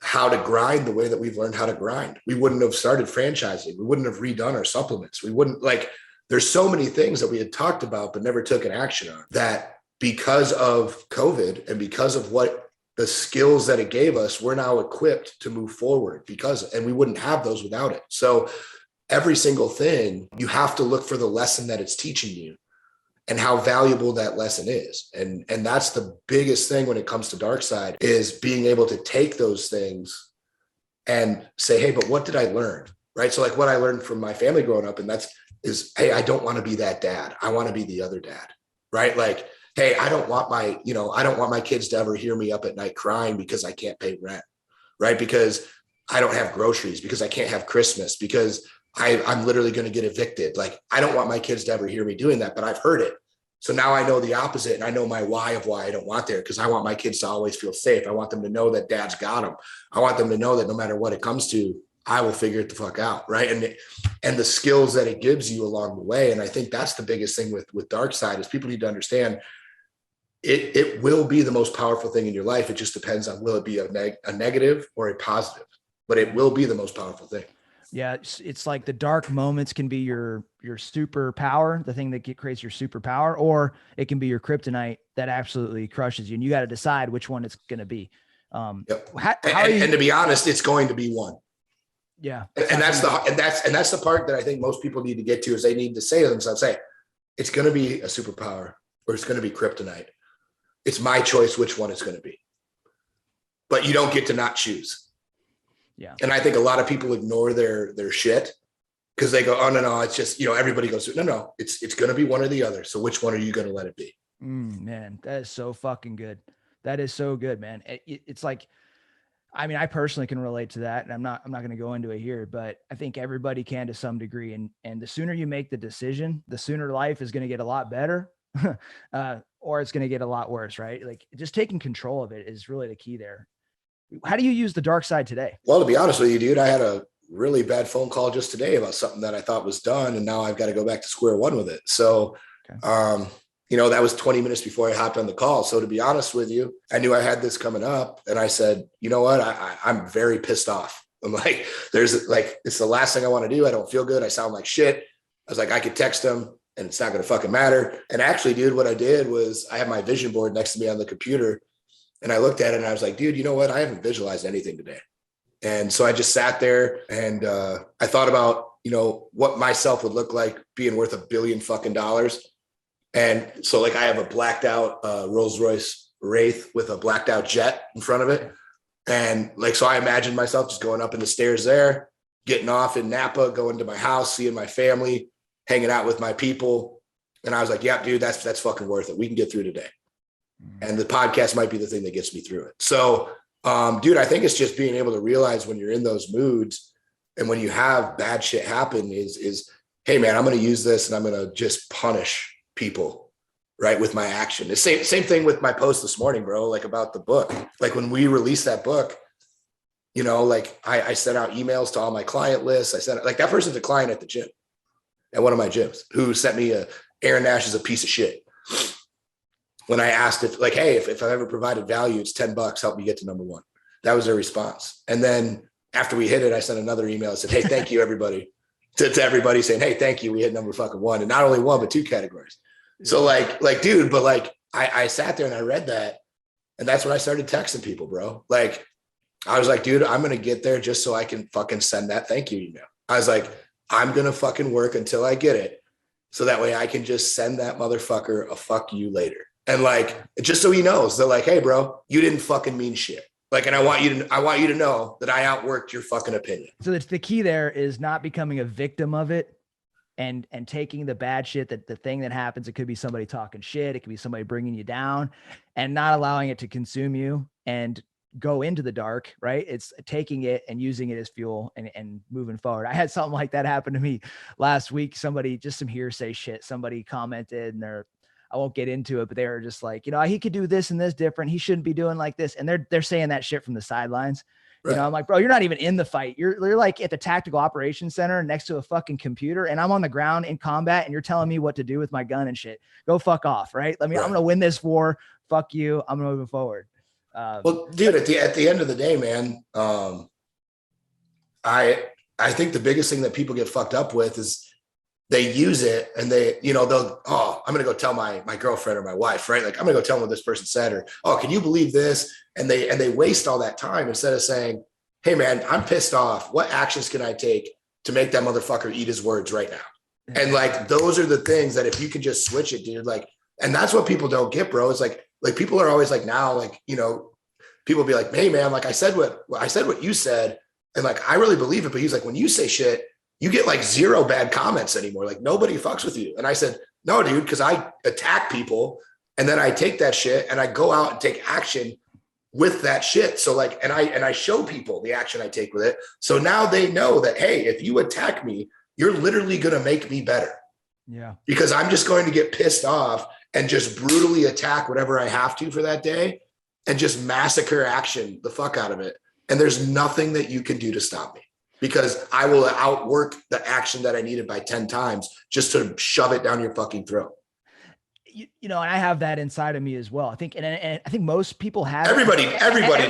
how to grind the way that we've learned how to grind. We wouldn't have started franchising. We wouldn't have redone our supplements. We wouldn't, there's so many things that we had talked about, but never took an action on, that because of COVID and because of what the skills that it gave us, we're now equipped to move forward and we wouldn't have those without it. So every single thing, you have to look for the lesson that it's teaching you and how valuable that lesson is. And that's the biggest thing when it comes to dark side, is being able to take those things and say, hey, but what did I learn? Right. So like what I learned from my family growing up, and is, hey, I don't want to be that dad. I want to be the other dad. Right. Like, hey, I don't want my kids to ever hear me up at night crying because I can't pay rent, right? Because I don't have groceries, because I can't have Christmas, because I'm literally going to get evicted. Like, I don't want my kids to ever hear me doing that, but I've heard it. So now I know the opposite, and I know my why of why I don't want there, because I want my kids to always feel safe. I want them to know that dad's got them. I want them to know that no matter what it comes to, I will figure it the fuck out, right? And the skills that it gives you along the way. And I think that's the biggest thing with dark side, is people need to understand it will be the most powerful thing in your life. It just depends on, will it be a negative or a positive, but it will be the most powerful thing. Yeah. It's like the dark moments can be your superpower, the thing that creates your superpower, or it can be your kryptonite that absolutely crushes you. And you got to decide which one it's going to be. Yep. And to be honest, it's going to be one. Yeah. And that's the part that I think most people need to get to, is they need to say to themselves, hey, it's going to be a superpower or it's going to be kryptonite. It's my choice which one it's going to be, but you don't get to not choose. Yeah. And I think a lot of people ignore their shit because they go, oh, no, it's just, everybody goes through. No, it's going to be one or the other. So which one are you going to let it be? Man, that is so fucking good. That is so good, man. It's like, I personally can relate to that, and I'm not going to go into it here, but I think everybody can to some degree. And the sooner you make the decision, the sooner life is going to get a lot better. Or it's going to get a lot worse, right? Like, just taking control of it is really the key there. How do you use the dark side today? Well, to be honest with you, dude, I had a really bad phone call just today about something that I thought was done, and now I've got to go back to square one with it. So, okay. That was 20 minutes before I hopped on the call. So to be honest with you, I knew I had this coming up, and I said, you know what? I'm very pissed off. I'm like, it's the last thing I want to do. I don't feel good. I sound like shit. I was like, I could text him and it's not going to fucking matter. And actually, dude, what I did was I had my vision board next to me on the computer, and I looked at it and I was like, dude, you know what? I haven't visualized anything today. And so I just sat there and I thought about, what myself would look like being worth $1 billion fucking dollars. And so I have a blacked out Rolls Royce Wraith with a blacked out jet in front of it. And like, so I imagined myself just going up in the stairs there, getting off in Napa, going to my house, seeing my family, hanging out with my people. And I was like, yeah, dude, that's fucking worth it. We can get through today. And the podcast might be the thing that gets me through it. So, dude, I think it's just being able to realize when you're in those moods and when you have bad shit happen is, hey man, I'm going to use this and I'm going to just punish people, right, with my action. The same thing with my post this morning, bro, like about the book. Like when we released that book, you know, like I sent out emails to all my client lists. I sent, like, that person's a client at the gym, at one of my gyms, who sent me Aaron Nash is a piece of shit. When I asked if, like, hey, if I've ever provided value, it's $10, help me get to number one. That was their response. And then after we hit it, I sent another email. I said, hey, thank you, everybody. to everybody saying, hey, thank you. We hit number fucking one. And not only one, but 2 categories. Yeah. So like, dude, but like, I sat there and I read that. And that's when I started texting people, bro. Like, I was like, dude, I'm going to get there just so I can fucking send that thank you email. I was like, I'm going to fucking work until I get it. So that way I can just send that motherfucker a fuck you later. And like, just so he knows, they're like, hey bro, you didn't fucking mean shit. Like, and I want you to know that I outworked your fucking opinion. So it's the key there is not becoming a victim of it and taking the bad shit, that the thing that happens, it could be somebody talking shit. It could be somebody bringing you down, and not allowing it to consume you and go into the dark, right? It's taking it and using it as fuel and moving forward. I had something like that happen to me last week. Somebody, just some hearsay shit. Somebody commented and I won't get into it, but they were just like, you know, he could do this and this different. He shouldn't be doing like this. And they're saying that shit from the sidelines. Right. You know, I'm like, bro, you're not even in the fight. You're like at the tactical operations center next to a fucking computer, and I'm on the ground in combat, and you're telling me what to do with my gun and shit. Go fuck off, right? I'm going to win this war. Fuck you. I'm moving forward. Well, dude, at the end of the day, man, I think the biggest thing that people get fucked up with is they use it and they, you know, I'm going to go tell my girlfriend or my wife, right? Like, I'm going to go tell them what this person said, or, oh, can you believe this? And they waste all that time instead of saying, hey man, I'm pissed off. What actions can I take to make that motherfucker eat his words right now? And like, those are the things that if you can just switch it, dude, like, and that's what people don't get, bro. It's like people are always like, now, like, you know, people be like, hey man, like I said what you said. And like, I really believe it. But he's like, when you say shit, you get like 0 bad comments anymore. Like, nobody fucks with you. And I said, no, dude, because I attack people and then I take that shit and I go out and take action with that shit. So like, and I show people the action I take with it. So now they know that, hey, if you attack me, you're literally going to make me better. Yeah. Because I'm just going to get pissed off and just brutally attack whatever I have to for that day and just massacre action the fuck out of it. And there's nothing that you can do to stop me, because I will outwork the action that I needed by 10 times just to shove it down your fucking throat. You know, and I have that inside of me as well. I think, and I think most people have. Everybody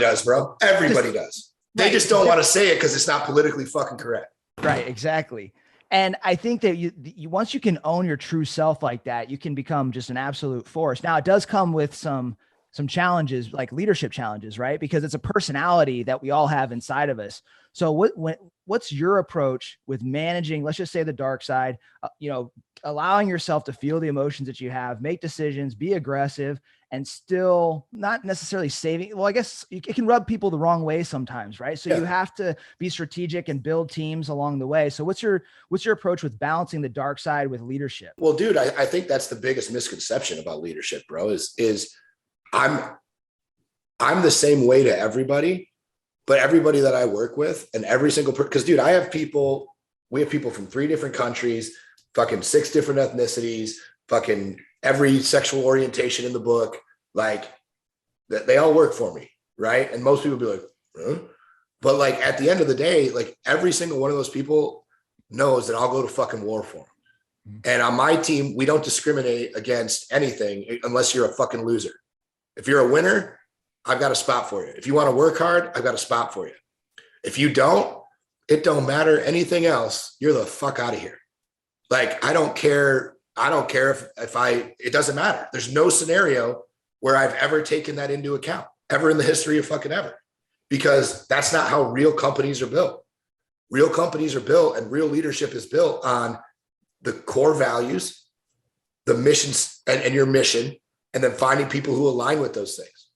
does, bro. Everybody does. They just don't want to say it because it's not politically fucking correct. Right. Exactly. And I think that you once you can own your true self like that, you can become just an absolute force. Now, it does come with some challenges, like leadership challenges, right? Because it's a personality that we all have inside of us. So what's your approach with managing, let's just say, the dark side, you know, allowing yourself to feel the emotions that you have, make decisions, be aggressive, and still not necessarily saving. Well, I guess it can rub people the wrong way sometimes, right? So you have to be strategic and build teams along the way. So what's your approach with balancing the dark side with leadership? Well, dude, I think that's the biggest misconception about leadership, bro, is I'm the same way to everybody, but everybody that I work with and every single person, because dude, we have people from 3 different countries, fucking 6 different ethnicities, fucking every sexual orientation in the book, like they all work for me. Right. And most people be like, huh? But like, at the end of the day, like every single one of those people knows that I'll go to fucking war for them. Mm-hmm. And on my team, we don't discriminate against anything unless you're a fucking loser. If you're a winner, I've got a spot for you. If you want to work hard, I've got a spot for you. If you don't, it don't matter anything else. You're the fuck out of here. Like, I don't care if it doesn't matter. There's no scenario where I've ever taken that into account, ever in the history of fucking ever, because that's not how real companies are built. Real companies are built and real leadership is built on the core values, the missions and your mission, and then finding people who align with those things.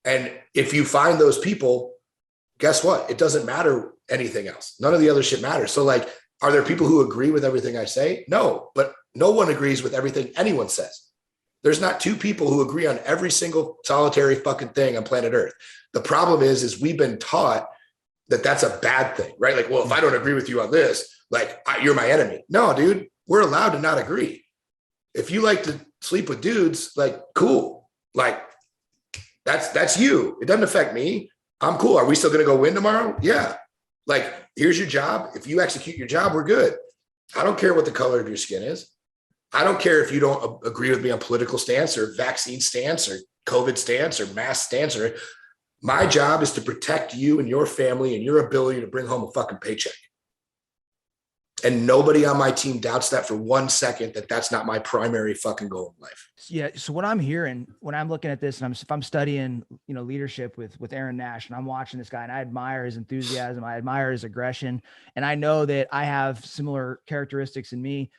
And if you find those people, guess what? It doesn't matter anything else. None of the other shit matters. So like, are there people who agree with everything I say? No, but no one agrees with everything anyone says. There's not two people who agree on every single solitary fucking thing on planet Earth. The problem is we've been taught that that's a bad thing, right? Like, well, if I don't agree with you on this, like you're my enemy. No, dude, we're allowed to not agree. If you like to sleep with dudes, like, cool. Like that's you. It doesn't affect me. I'm cool. Are we still going to go win tomorrow? Yeah. Like, here's your job. If you execute your job, we're good. I don't care what the color of your skin is. I don't care if you don't agree with me on political stance or vaccine stance or COVID stance or mask stance. Or my job is to protect you and your family and your ability to bring home a fucking paycheck. And nobody on my team doubts that for 1 second, that that's not my primary fucking goal in life. Yeah. So what I'm hearing when I'm looking at this, and if I'm studying, leadership with Aaron Nash, and I'm watching this guy, and I admire his enthusiasm, I admire his aggression, and I know that I have similar characteristics in me.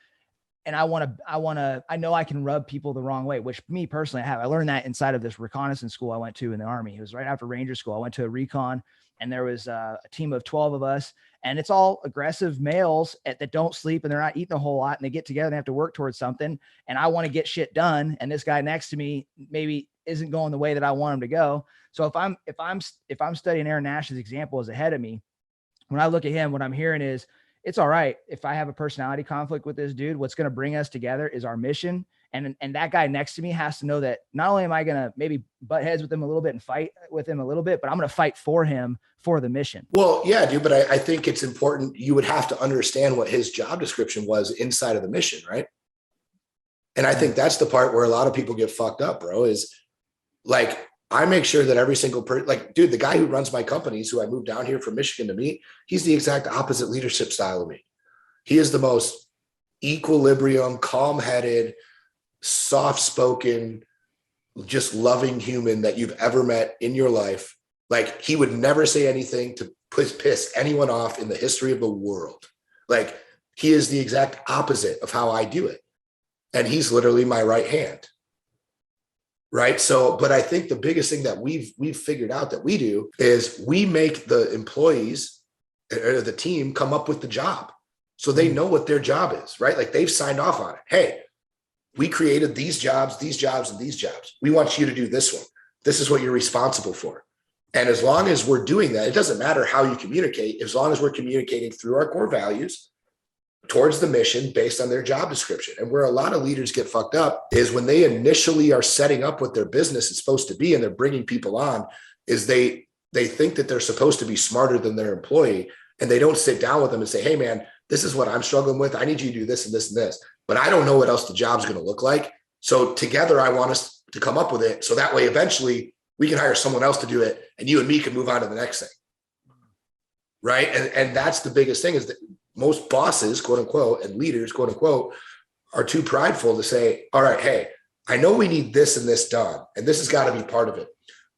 And I know I can rub people the wrong way, which me personally I have. I learned that inside of this reconnaissance school I went to in the Army. It was right after Ranger school. I went to a recon, and there was a team of 12 of us, and it's all aggressive males that don't sleep, and they're not eating a whole lot, and they get together and they have to work towards something. And I want to get shit done. And this guy next to me maybe isn't going the way that I want him to go. So if I'm studying Aaron Nash's example as ahead of me, when I look at him, what I'm hearing is, it's all right if I have a personality conflict with this dude. What's going to bring us together is our mission. And that guy next to me has to know that not only am I going to maybe butt heads with him a little bit and fight with him a little bit, but I'm going to fight for him for the mission. Well, yeah, dude, but I think it's important. You would have to understand what his job description was inside of the mission, right? And I think that's the part where a lot of people get fucked up, bro, is like, I make sure that every single person, like, dude, the guy who runs my companies, who I moved down here from Michigan to meet, he's the exact opposite leadership style of me. He is the most equilibrium, calm-headed, soft-spoken, just loving human that you've ever met in your life. Like, he would never say anything to piss anyone off in the history of the world. Like, he is the exact opposite of how I do it. And he's literally my right hand. Right. So, but I think the biggest thing that we've figured out that we do is we make the employees or the team come up with the job. So they know what their job is, right? Like, they've signed off on it. Hey, we created these jobs, and these jobs. We want you to do this one. This is what you're responsible for. And as long as we're doing that, it doesn't matter how you communicate, as long as we're communicating through our core values towards the mission based on their job description. And where a lot of leaders get fucked up is when they initially are setting up what their business is supposed to be and they're bringing people on, is they think that they're supposed to be smarter than their employee, and they don't sit down with them and say, hey man, this is what I'm struggling with. I need you to do this and this and this, but I don't know what else the job's going to look like. So together I want us to come up with it. So that way, eventually we can hire someone else to do it, and you and me can move on to the next thing. Right. And that's the biggest thing, is that most bosses, quote unquote, and leaders, quote unquote, are too prideful to say, all right, hey, I know we need this and this done, and this has got to be part of it.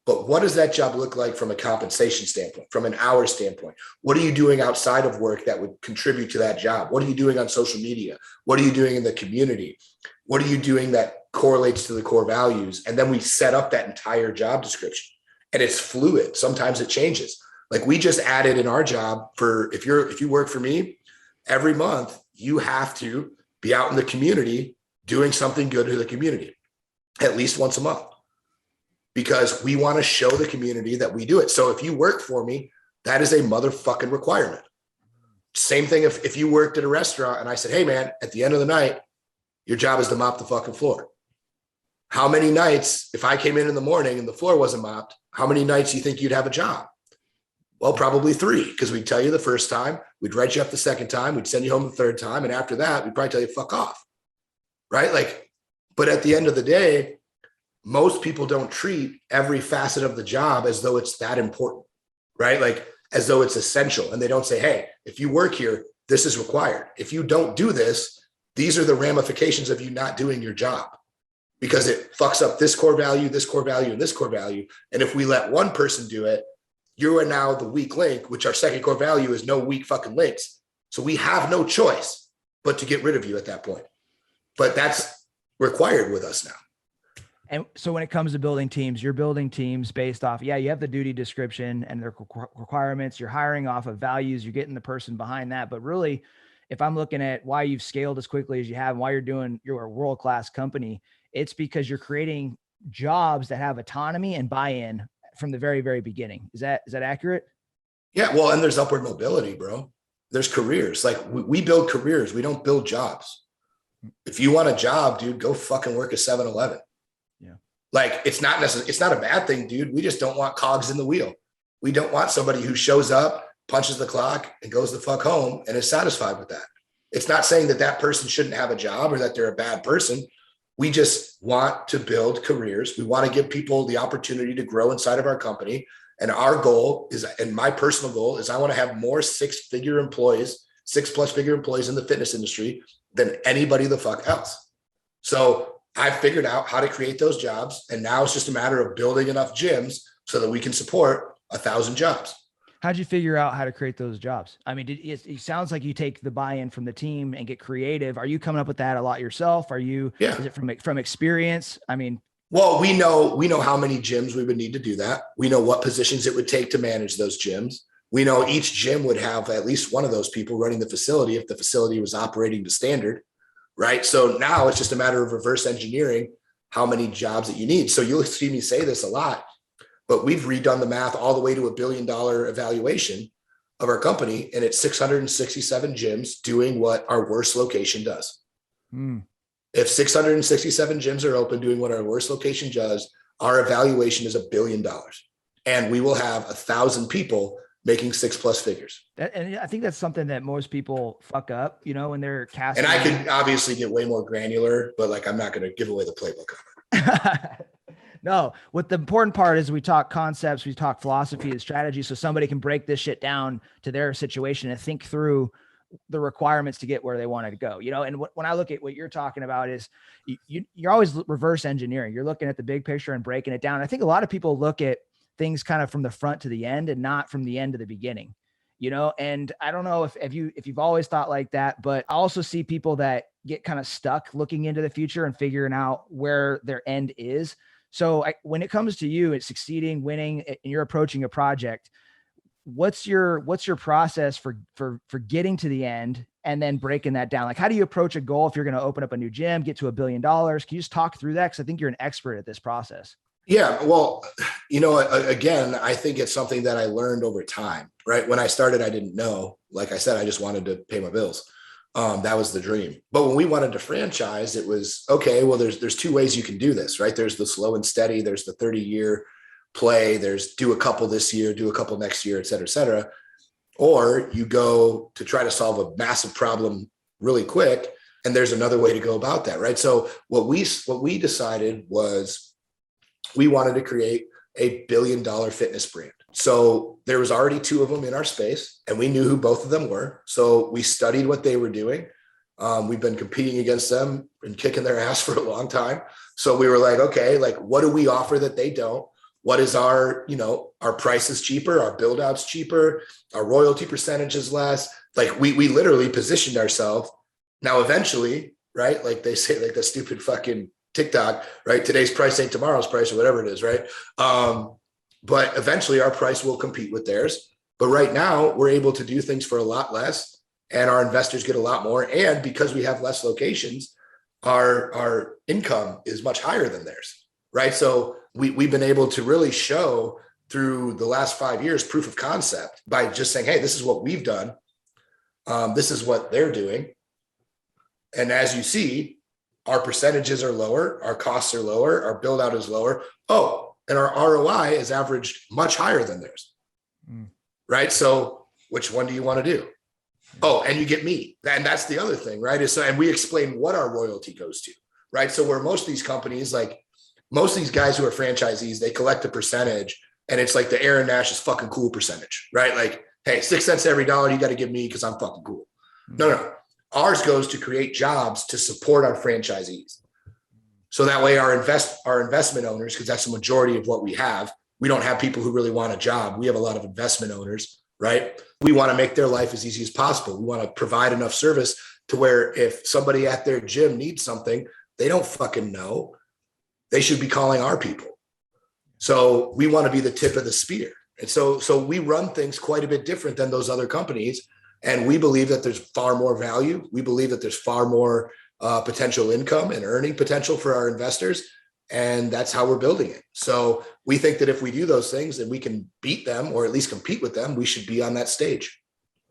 But what does that job look like from a compensation standpoint, from an hour standpoint? What are you doing outside of work that would contribute to that job? What are you doing on social media? What are you doing in the community? What are you doing that correlates to the core values? And then we set up that entire job description, and it's fluid. Sometimes it changes. Like, we just added in our job for, if you work for me, every month you have to be out in the community doing something good to the community at least once a month, because we want to show the community that we do it. So if you work for me, that is a motherfucking requirement. Same thing if you worked at a restaurant and I said, hey man, at the end of the night, your job is to mop the fucking floor. How many nights, if I came in the morning and the floor wasn't mopped, how many nights do you think you'd have a job? Well, probably 3, because we'd tell you the first time, we'd write you up the second time, we'd send you home the third time. And after that, we'd probably tell you, fuck off. Right? Like, but at the end of the day, most people don't treat every facet of the job as though it's that important, right? Like, as though it's essential. And they don't say, hey, if you work here, this is required. If you don't do this, these are the ramifications of you not doing your job, because it fucks up this core value, this core value, and this core value. And if we let one person do it, you are now the weak link, which our second core value is no weak fucking links. So we have no choice but to get rid of you at that point. But that's required with us now. And so when it comes to building teams, you're building teams based off, you have the duty description and their requirements. You're hiring off of values. You're getting the person behind that. But really, if I'm looking at why you've scaled as quickly as you have and why you're a world-class company, it's because you're creating jobs that have autonomy and buy-in from the very, very beginning. Is that accurate? Yeah. Well, and there's upward mobility, bro. There's careers. Like we build careers. We don't build jobs. If you want a job, dude, go fucking work at 7-Eleven. Yeah. Like it's not a bad thing, dude. We just don't want cogs in the wheel. We don't want somebody who shows up, punches the clock and goes the fuck home and is satisfied with that. It's not saying that person shouldn't have a job or that they're a bad person. We just want to build careers. We want to give people the opportunity to grow inside of our company. And our goal is, and my personal goal is, I want to have more 6+ figure employees in the fitness industry than anybody the fuck else. So I figured out how to create those jobs. And now it's just a matter of building enough gyms so that we can support 1,000 jobs. How'd you figure out how to create those jobs? I mean, it sounds like you take the buy-in from the team and get creative. Are you coming up with that a lot yourself? Is it from experience? I mean, well, we know how many gyms we would need to do that. We know what positions it would take to manage those gyms. We know each gym would have at least one of those people running the facility if the facility was operating to standard, right? So now it's just a matter of reverse engineering how many jobs that you need. So you'll see me say this a lot, but we've redone the math all the way to $1 billion evaluation of our company. And it's 667 gyms doing what our worst location does. If 667 gyms are open doing what our worst location does, our evaluation is $1 billion. And we will have 1,000 people making 6+ figures. And I think that's something that most people fuck up, when they're casting. And I could obviously get way more granular, but I'm not going to give away the playbook of it. No, what the important part is we talk concepts, we talk philosophy and strategy. So somebody can break this shit down to their situation and think through the requirements to get where they wanted to go, and when I look at what you're talking about is you're always reverse engineering. You're looking at the big picture and breaking it down. I think a lot of people look at things kind of from the front to the end and not from the end to the beginning, and I don't know if you've always thought like that, but I also see people that get kind of stuck looking into the future and figuring out where their end is. So when it comes to you, it's succeeding, winning, and you're approaching a project, what's your process for getting to the end and then breaking that down? Like, how do you approach a goal if you're going to open up a new gym, get to $1 billion? Can you just talk through that? Because I think you're an expert at this process. Yeah. Well, again, I think it's something that I learned over time, right? When I started, I didn't know. Like I said, I just wanted to pay my bills. That was the dream. But when we wanted to franchise, it was, okay, well, there's 2 ways you can do this, right? There's the slow and steady. There's the 30-year play. There's do a couple this year, do a couple next year, et cetera, et cetera. Or you go to try to solve a massive problem really quick. And there's another way to go about that, right? So what we decided was we wanted to create a $1 billion fitness brand. So there was already 2 of them in our space and we knew who both of them were. So we studied what they were doing. We've been competing against them and kicking their ass for a long time. So we were like, okay, what do we offer that they don't? What is our price is cheaper, our build out's cheaper, our royalty percentage is less. We literally positioned ourselves. Now, eventually, right? Like they say, like the stupid fucking TikTok, right? Today's price ain't tomorrow's price or whatever it is, right? But eventually our price will compete with theirs. But right now we're able to do things for a lot less and our investors get a lot more. And because we have less locations, our income is much higher than theirs, right? So we've been able to really show through the last 5 years proof of concept by just saying, hey, this is what we've done. This is what they're doing. And as you see, our percentages are lower, our costs are lower, our build out is lower. Oh, and our ROI is averaged much higher than theirs, right? So which one do you want to do? Oh, and you get me. And that's the other thing, right? And we explain what our royalty goes to, right? So where most of these companies, most of these guys who are franchisees, they collect a percentage and it's like the Aaron Nash is fucking cool percentage, right? Like, hey, 6 cents every dollar you got to give me because I'm fucking cool. No. Ours goes to create jobs to support our franchisees. So that way our investment owners, because that's the majority of what we have, we don't have people who really want a job. We have a lot of investment owners, right? We want to make their life as easy as possible. We want to provide enough service to where if somebody at their gym needs something, they don't fucking know. they should be calling our people. So we want to be the tip of the spear. And so we run things quite a bit different than those other companies. And we believe that there's far more value. We believe that there's far more potential income and earning potential for our investors. And that's how we're building it. So we think that if we do those things and we can beat them or at least compete with them, we should be on that stage.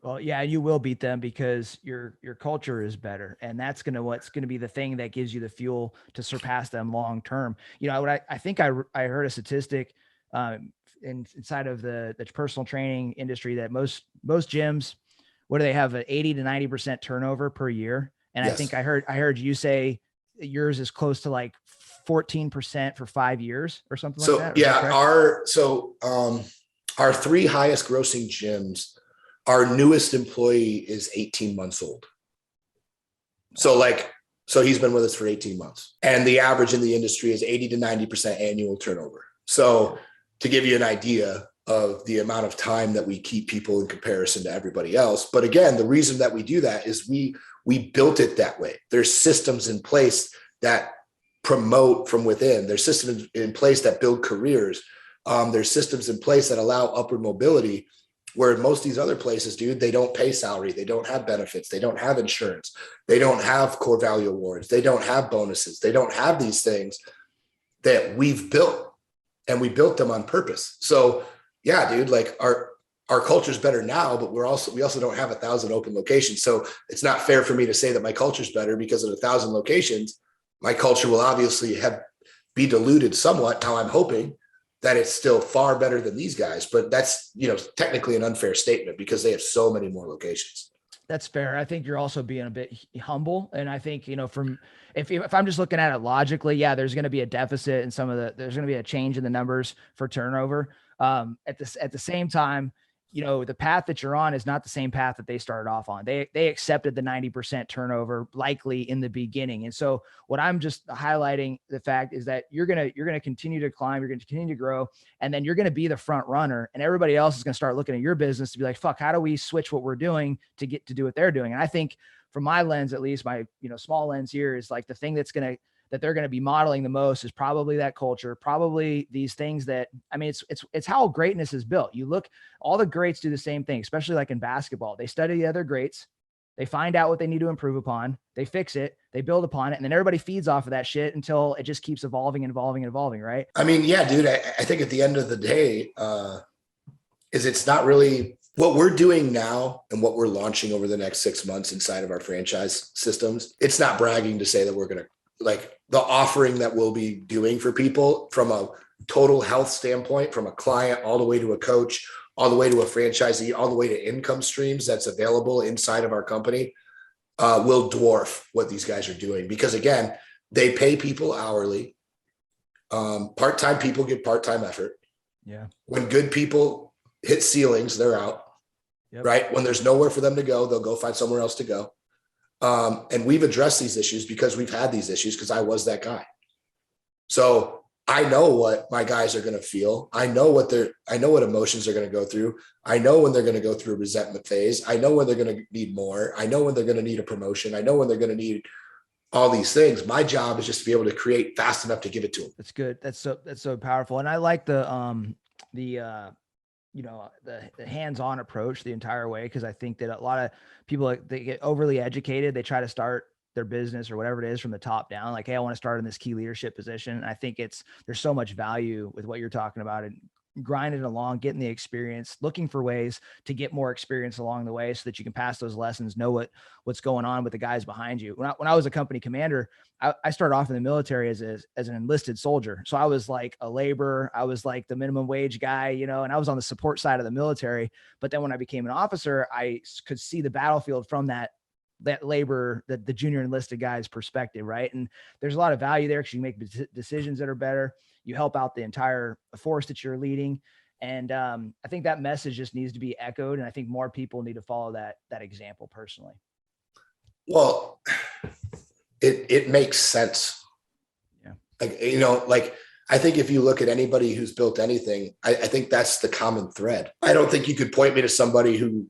Well, yeah, you will beat them because your culture is better, and that's what's gonna be the thing that gives you the fuel to surpass them long term. You know, I think I heard a statistic inside of the personal training industry that most gyms, what do they have, an 80 to 90% turnover per year? And yes. I think I heard you say yours is close to like 14% for 5 years or something like that. Yeah, our 3 highest grossing gyms, our newest employee is 18 months old. So he's been with us for 18 months, and the average in the industry is 80 to 90% annual turnover. So to give you an idea of the amount of time that we keep people in comparison to everybody else. But again, the reason that we do that is we built it that way. There's systems in place that promote from within. There's systems in place that build careers. There's systems in place that allow upward mobility, where most of these other places, dude, they don't pay salary. They don't have benefits. They don't have insurance. They don't have core value awards. They don't have bonuses. They don't have these things that we've built, and we built them on purpose. So yeah, dude, like our culture's better now, but we also don't have 1,000 open locations. So it's not fair for me to say that my culture's better because of 1,000 locations. My culture will obviously be diluted somewhat. Now I'm hoping that it's still far better than these guys, but that's, technically an unfair statement because they have so many more locations. That's fair. I think you're also being a bit humble. And I think, if I'm just looking at it logically, yeah, there's going to be a deficit in there's going to be a change in the numbers for turnover. At the same time, the path that you're on is not the same path that they started off on. They accepted the 90% turnover likely in the beginning. And so what I'm just highlighting the fact is that you're going to continue to climb, you're going to continue to grow, and then you're going to be the front runner, and everybody else is going to start looking at your business to be like, fuck, how do we switch what we're doing to get to do what they're doing? And I think from my lens, at least my, small lens here, is like the thing that they're going to be modeling the most is probably that culture, probably these things that, it's how greatness is built. You look, all the greats do the same thing, especially like in basketball. They study the other greats. They find out what they need to improve upon. They fix it. They build upon it. And then everybody feeds off of that shit until it just keeps evolving and evolving and evolving. Right. Yeah, dude, I think at the end of the day, it's not really what we're doing now and what we're launching over the next 6 months inside of our franchise systems. It's not bragging to say that we're going to, like, the offering that we'll be doing for people from a total health standpoint, from a client all the way to a coach, all the way to a franchisee, all the way to income streams that's available inside of our company, will dwarf what these guys are doing. Because again, they pay people hourly. Part-time people get part-time effort. Yeah. When good people hit ceilings, they're out. Yep. Right? When there's nowhere for them to go, they'll go find somewhere else to go. And we've addressed these issues because we've had these issues, because I was that guy. So I know what my guys are going to feel. I know what emotions they're going to go through. I know when they're going to go through a resentment phase. I know when they're going to need more. I know when they're going to need a promotion. I know when they're going to need all these things. My job is just to be able to create fast enough to give it to them. That's good. That's so powerful. And I like the hands-on approach the entire way, because I think that a lot of people, they get overly educated. They try to start their business or whatever it is from the top down. Like, hey, I want to start in this key leadership position. And I think there's so much value with what you're talking about, and grinding along, getting the experience, looking for ways to get more experience along the way so that you can pass those lessons, know what's going on with the guys behind you. When I was a company commander, I started off in the military as an enlisted soldier. So I was like a laborer. I was like the minimum wage guy, and I was on the support side of the military. But then when I became an officer, I could see the battlefield from that labor, the junior enlisted guy's perspective. Right. And there's a lot of value there, because you make decisions that are better. You help out the entire force that you're leading. And I think that message just needs to be echoed. And I think more people need to follow that example personally. Well, it makes sense. Yeah. I think if you look at anybody who's built anything, I think that's the common thread. I don't think you could point me to somebody who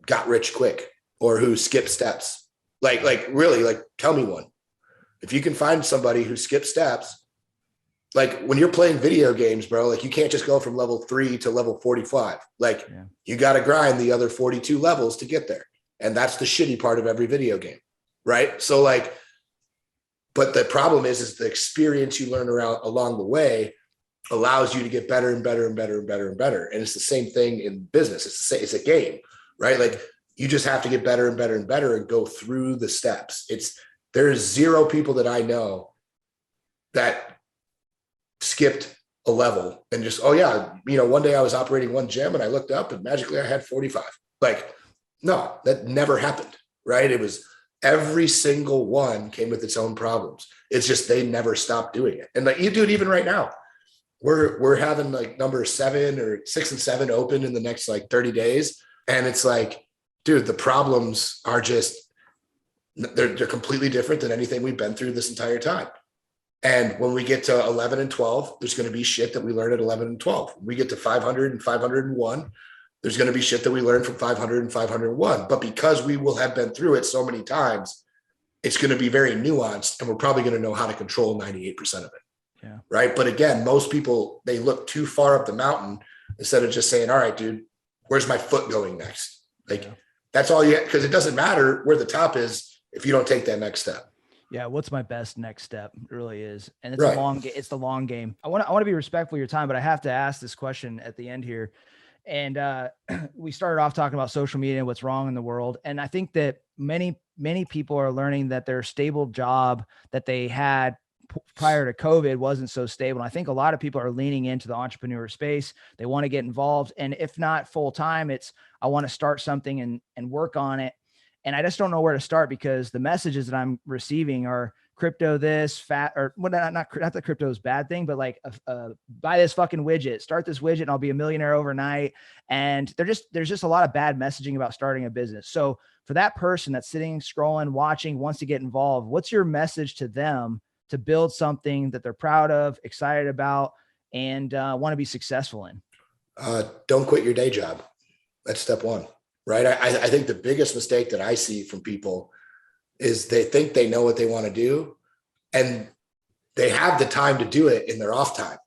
got rich quick or who skipped steps. Really, tell me one. If you can find somebody who skipped steps Like when you're playing video games, bro, like you can't just go from level 3 to level 45. Like you got to grind the other 42 levels to get there. And that's the shitty part of every video game. Right. So like, but the problem is the experience you learn along the way allows you to get better and better and better and better and better. And it's the same thing in business. It's a game, right? Like you just have to get better and better and better and go through the steps. There's 0 people that I know that skipped a level and just, oh yeah, one day I was operating one gym and I looked up and magically I had 45. Like, no, that never happened, right? It was every single one came with its own problems. It's just, they never stopped doing it. And like you do it even right now, we're having like number 7 or 6 and 7 open in the next like 30 days. And it's like, dude, the problems are just, they're completely different than anything we've been through this entire time. And when we get to 11 and 12, there's going to be shit that we learn at 11 and 12. When we get to 500 and 501, there's going to be shit that we learn from 500 and 501. But because we will have been through it so many times, it's going to be very nuanced and we're probably going to know how to control 98% of it. Yeah. Right. But again, most people, they look too far up the mountain instead of just saying, all right, dude, where's my foot going next? Like that's all you, because it doesn't matter where the top is if you don't take that next step. Yeah. What's my best next step? It really is. And it's it's the long game. I want to be respectful of your time, but I have to ask this question at the end here. And we started off talking about social media and what's wrong in the world. And I think that many people are learning that their stable job that they had prior to COVID wasn't so stable. And I think a lot of people are leaning into the entrepreneur space. They want to get involved. And if not full time, it's, I want to start something and work on it. And I just don't know where to start because the messages that I'm receiving are crypto this fat or well, not that crypto is a bad thing, but like buy this fucking widget, start this widget and I'll be a millionaire overnight. And there's just a lot of bad messaging about starting a business. So for that person that's sitting, scrolling, watching, wants to get involved, what's your message to them to build something that they're proud of, excited about, and want to be successful in? Don't quit your day job. That's step one, right? I think the biggest mistake that I see from people is they think they know what they want to do and they have the time to do it in their off time,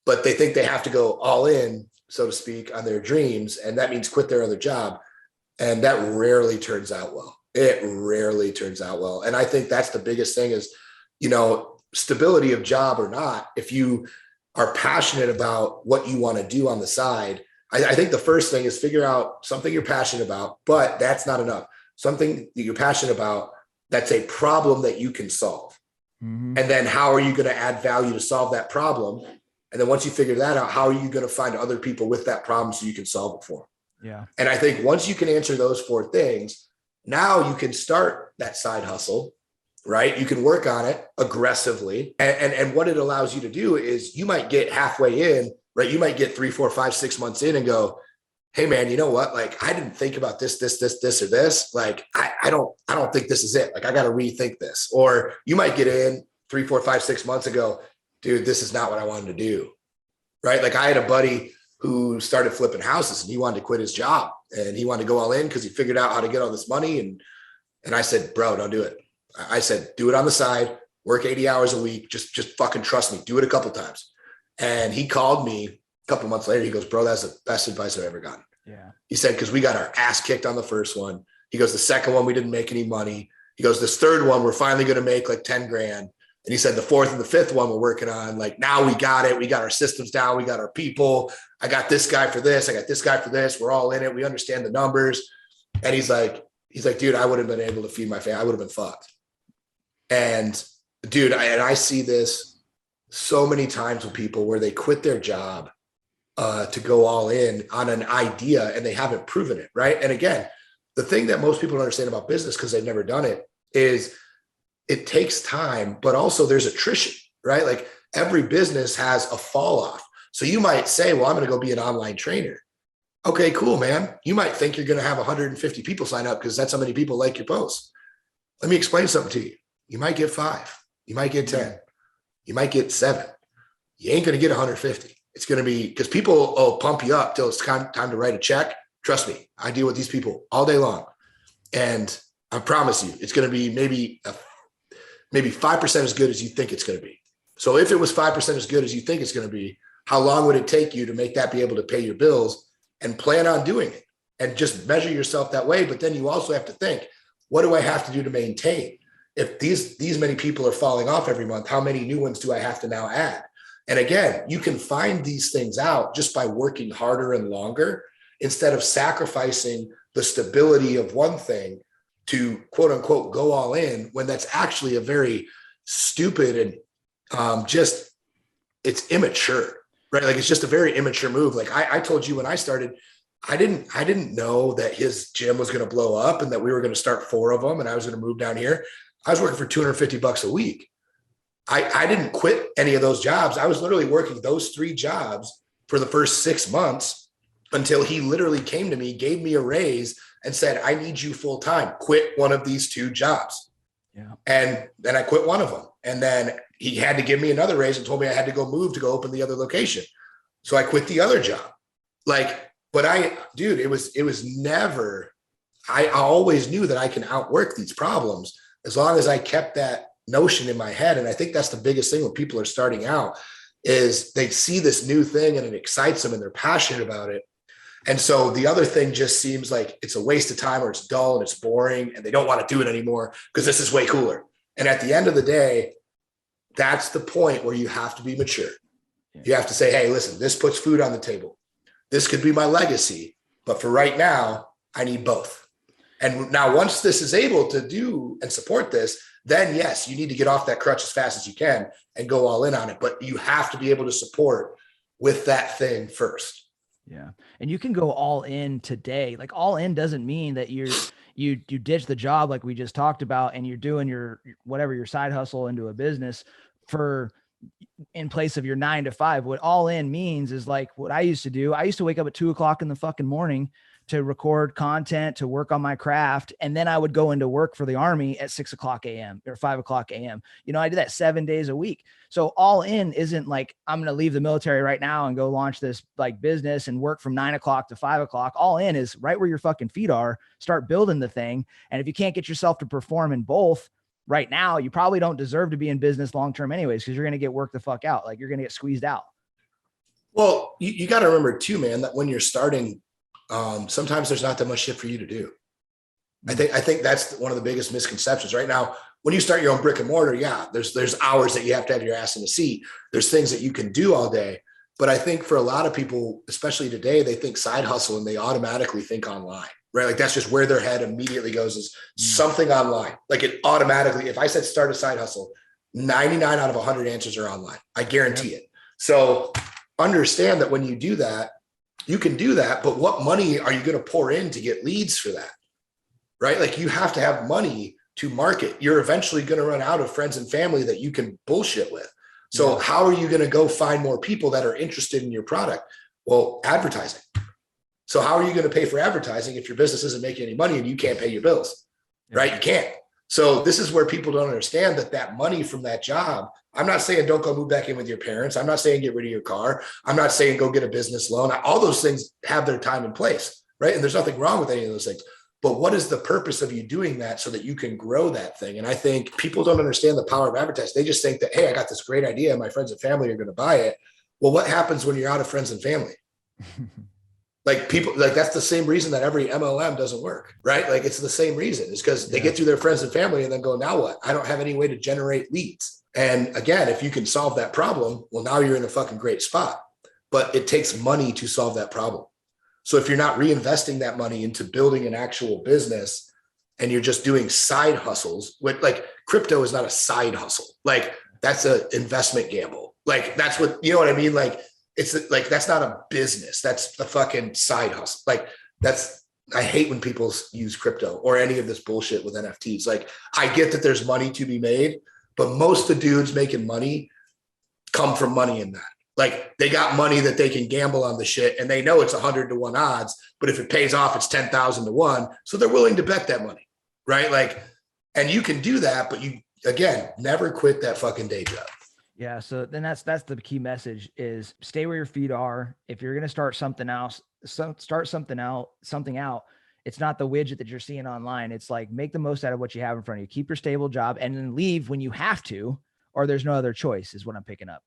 but they think they have to go all in, so to speak, on their dreams. And that means quit their other job. And that rarely turns out well. It rarely turns out well. And I think that's the biggest thing is, stability of job or not, if you are passionate about what you want to do on the side, I think the first thing is figure out something you're passionate about, but that's not enough. Something that you're passionate about, that's a problem that you can solve. Mm-hmm. And then how are you going to add value to solve that problem? And then once you figure that out, how are you going to find other people with that problem so you can solve it for them? Yeah. And I think once you can answer those 4 things, now you can start that side hustle, right? You can work on it aggressively. And what it allows you to do is you might get halfway in, right? You might get 3, 4, 5, 6 months in and go, hey man, you know what? Like, I didn't think about this, or this. Like, I don't think this is it. Like, I got to rethink this. Or you might get in 3, 4, 5, 6 months ago, dude, this is not what I wanted to do. Right? Like I had a buddy who started flipping houses and he wanted to quit his job and he wanted to go all in because he figured out how to get all this money. And I said, bro, don't do it. I said, do it on the side, work 80 hours a week. Just fucking trust me. Do it a couple of times. And he called me a couple of months later. He goes, bro, that's the best advice I've ever gotten. Yeah. He said, because we got our ass kicked on the first one. He goes, the second one, we didn't make any money. He goes, this third one, we're finally going to make like 10 grand. And he said, the fourth and the fifth one we're working on, like now we got it. We got our systems down. We got our people. I got this guy for this. I got this guy for this. We're all in it. We understand the numbers. And he's like, dude, I would have been able to feed my family. I would have been fucked. And dude, I see this so many times with people where they quit their job to go all in on an idea and they haven't proven it. Right. And again, the thing that most people don't understand about business because they've never done it is it takes time, but also there's attrition, right? Like every business has a fall off. So you might say, well, I'm going to go be an online trainer. Okay, cool, man. You might think you're going to have 150 people sign up because that's how many people like your posts. Let me explain something to you. You might get 5, you might get 10, you might get 7. You ain't going to get 150. It's going to be because people will pump you up till it's time to write a check. Trust me, I deal with these people all day long. And I promise you, it's going to be maybe 5% as good as you think it's going to be. So if it was 5% as good as you think it's going to be, how long would it take you to make that be able to pay your bills, and plan on doing it and just measure yourself that way? But then you also have to think, what do I have to do to maintain? If these many people are falling off every month, how many new ones do I have to now add? And again, you can find these things out just by working harder and longer, instead of sacrificing the stability of one thing to quote unquote go all in, when that's actually a very stupid and just, it's immature, right? Like, it's just a very immature move. Like I told you when I started, I didn't know that his gym was going to blow up and that we were going to start 4 of them and I was going to move down here. I was working for $250 a week. I didn't quit any of those jobs. I was literally working those 3 jobs for the first 6 months until he literally came to me, gave me a raise and said, I need you full time. Quit one of these 2 jobs. Yeah. And then I quit one of them. And then he had to give me another raise and told me I had to go move to go open the other location. So I quit the other job. Like, but it was never, I always knew that I can outwork these problems as long as I kept that notion in my head. And I think that's the biggest thing when people are starting out, is they see this new thing and it excites them and they're passionate about it. And so the other thing just seems like it's a waste of time, or it's dull and it's boring and they don't want to do it anymore because this is way cooler. And at the end of the day, that's the point where you have to be mature. You have to say, hey, listen, this puts food on the table. This could be my legacy, but for right now, I need both. And now once this is able to do and support this, then yes, you need to get off that crutch as fast as you can and go all in on it. But you have to be able to support with that thing first. Yeah. And you can go all in today. Like, all in doesn't mean that you ditch the job like we just talked about and you're doing your side hustle into a business in place of your 9 to 5. What all in means is like what I used to do. I used to wake up at 2:00 in the fucking morning to record content, to work on my craft. And then I would go into work for the Army at 6:00 a.m. or 5:00 a.m. I did that 7 days a week. So all in isn't like, I'm going to leave the military right now and go launch this like business and work from 9:00 to 5:00. All in is right where your fucking feet are, start building the thing. And if you can't get yourself to perform in both right now, you probably don't deserve to be in business long-term anyways, because you're going to get worked the fuck out. Like, you're going to get squeezed out. Well, you got to remember too, man, that when you're starting, sometimes there's not that much shit for you to do. I think that's one of the biggest misconceptions right now. When you start your own brick and mortar, yeah, there's hours that you have to have your ass in the seat. There's things that you can do all day. But I think for a lot of people, especially today, they think side hustle and they automatically think online, right? Like, that's just where their head immediately goes, is something online. Like, it automatically, if I said start a side hustle, 99 out of 100 answers are online. I guarantee it. So understand that when you do that, you can do that, but what money are you going to pour in to get leads for that? Right? Like, you have to have money to market. You're eventually going to run out of friends and family that you can bullshit with. So how are you going to go find more people that are interested in your product? Well, advertising. So how are you going to pay for advertising if your business isn't making any money and you can't pay your bills, right? You can't. So this is where people don't understand that money from that job, I'm not saying don't go move back in with your parents. I'm not saying get rid of your car. I'm not saying go get a business loan. All those things have their time and place, right? And there's nothing wrong with any of those things. But what is the purpose of you doing that so that you can grow that thing? And I think people don't understand the power of advertising. They just think that, hey, I got this great idea. My friends and family are going to buy it. Well, what happens when you're out of friends and family? Like, people, like, that's the same reason that every MLM doesn't work, right? Like, it's the same reason. It's because they get through their friends and family and then go, now what? I don't have any way to generate leads. And again, if you can solve that problem, well, now you're in a fucking great spot. But it takes money to solve that problem. So if you're not reinvesting that money into building an actual business and you're just doing side hustles, like, crypto is not a side hustle. Like, that's an investment gamble. Like, that's what, you know what I mean? Like, it's like, that's not a business. That's a fucking side hustle. Like, I hate when people use crypto or any of this bullshit with NFTs. Like, I get that there's money to be made, but most of the dudes making money come from money in that. Like, they got money that they can gamble on the shit and they know it's 100-to-1 odds, but if it pays off, it's 10,000-to-1. So they're willing to bet that money, right? Like, and you can do that, but you, again, never quit that fucking day job. Yeah. So then that's the key message is stay where your feet are. If you're going to start something else, start something out. It's not the widget that you're seeing online. It's like, make the most out of what you have in front of you. Keep your stable job and then leave when you have to, or there's no other choice is what I'm picking up.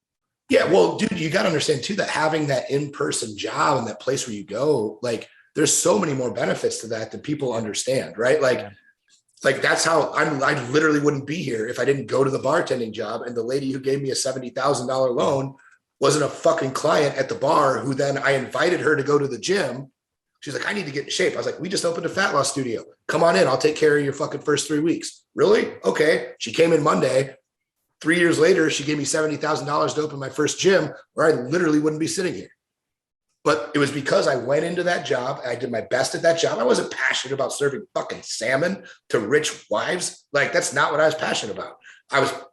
Yeah. Well, dude, you got to understand too, that having that in-person job and that place where you go, like there's so many more benefits to that than people understand. Right. Like that's how I literally wouldn't be here if I didn't go to the bartending job. And the lady who gave me a $70,000 loan wasn't a fucking client at the bar who then I invited her to go to the gym. She's like, I need to get in shape. I was like, we just opened a fat loss studio. Come on in. I'll take care of your fucking first 3 weeks. Really? Okay. She came in Monday. 3 years later, she gave me $70,000 to open my first gym where I literally wouldn't be sitting here. But it was because I went into that job. I did my best at that job. I wasn't passionate about serving fucking salmon to rich wives. Like, that's not what I was passionate about.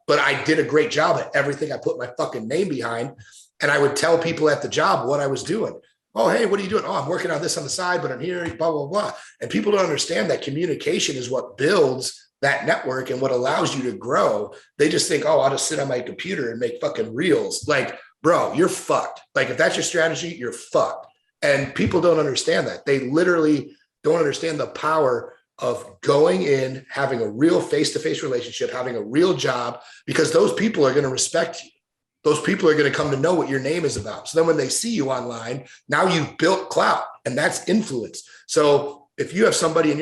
But I did a great job at everything I put my fucking name behind. And I would tell people at the job what I was doing. Oh, hey, what are you doing? Oh, I'm working on this on the side, but I'm here, blah, blah, blah. And people don't understand that communication is what builds that network and what allows you to grow. They just think, oh, I'll just sit on my computer and make fucking reels. Like, bro, you're fucked. Like, if that's your strategy, you're fucked. And people don't understand that. They literally don't understand the power of going in, having a real face-to-face relationship, having a real job, because those people are going to respect you. Those people are going to come to know what your name is about. So then when they see you online, now you've built clout, and that's influence. So if you have somebody and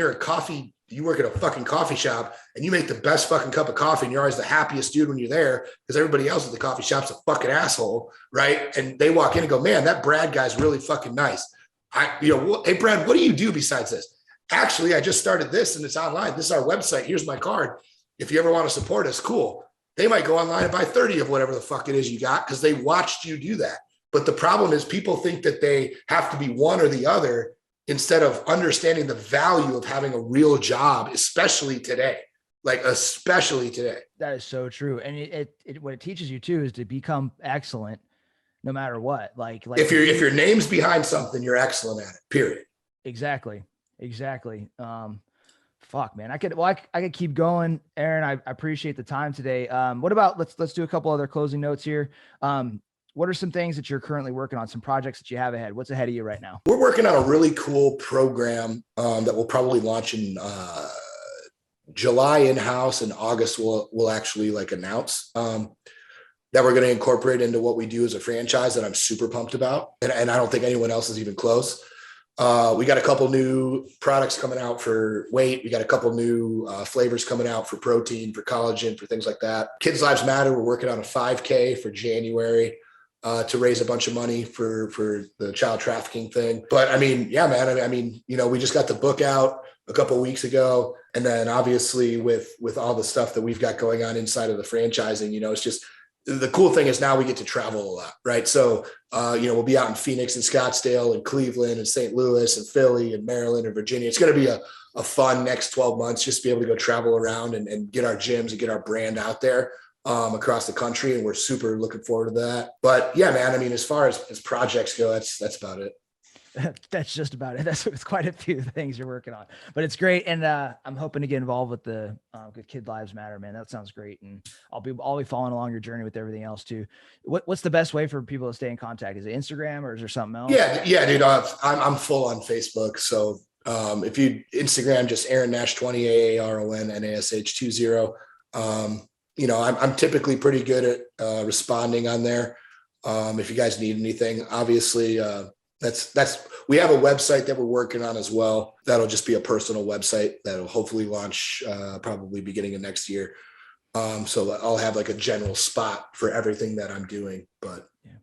you work at a fucking coffee shop and you make the best fucking cup of coffee and you're always the happiest dude when you're there because everybody else at the coffee shop's a fucking asshole, right? And they walk in and go, man, that Brad guy's really fucking nice. Hey, Brad, what do you do besides this? Actually, I just started this and it's online. This is our website. Here's my card. If you ever want to support us, cool. They might go online and buy 30 of whatever the fuck it is you got because they watched you do that. But the problem is people think that they have to be one or the other, instead of understanding the value of having a real job, especially today. That is so true. And what it teaches you too is to become excellent no matter what. Like if your name's behind something, you're excellent at it, period. Exactly. Fuck, man. I could keep going. Aaron, I appreciate the time today. What about, let's do a couple other closing notes here. What are some things that you're currently working on? Some projects that you have ahead? What's ahead of you right now? We're working on a really cool program that we'll probably launch in July in-house, and August we'll actually announce that we're going to incorporate into what we do as a franchise that I'm super pumped about. And I don't think anyone else is even close. We got a couple new products coming out for weight. We got a couple new flavors coming out for protein, for collagen, for things like that. Kids Lives Matter. We're working on a 5K for January. To raise a bunch of money for the child trafficking thing. But I mean, yeah, man, I mean, we just got the book out a couple of weeks ago. And then obviously with all the stuff that we've got going on inside of the franchising, it's just, the cool thing is now we get to travel a lot, right? So, we'll be out in Phoenix and Scottsdale and Cleveland and St. Louis and Philly and Maryland and Virginia. It's going to be a fun next 12 months, just to be able to go travel around and get our gyms and get our brand out there. Across the country, and we're super looking forward to that. But yeah, man, I mean, as far as projects go, that's about it. That's just about it. It's quite a few things you're working on, but it's great. And I'm hoping to get involved with the Kid Lives Matter, man. That sounds great. And I'll be following along your journey with everything else too. What's the best way for people to stay in contact? Is it Instagram or is there something else? Yeah, dude. I'm full on Facebook. So if you Instagram, just Aaron Nash 20, AARON NASH 20. I'm typically pretty good at responding on there. If you guys need anything, obviously, we have a website that we're working on as well. That'll just be a personal website that'll hopefully launch probably beginning of next year. So I'll have a general spot for everything that I'm doing. But yeah.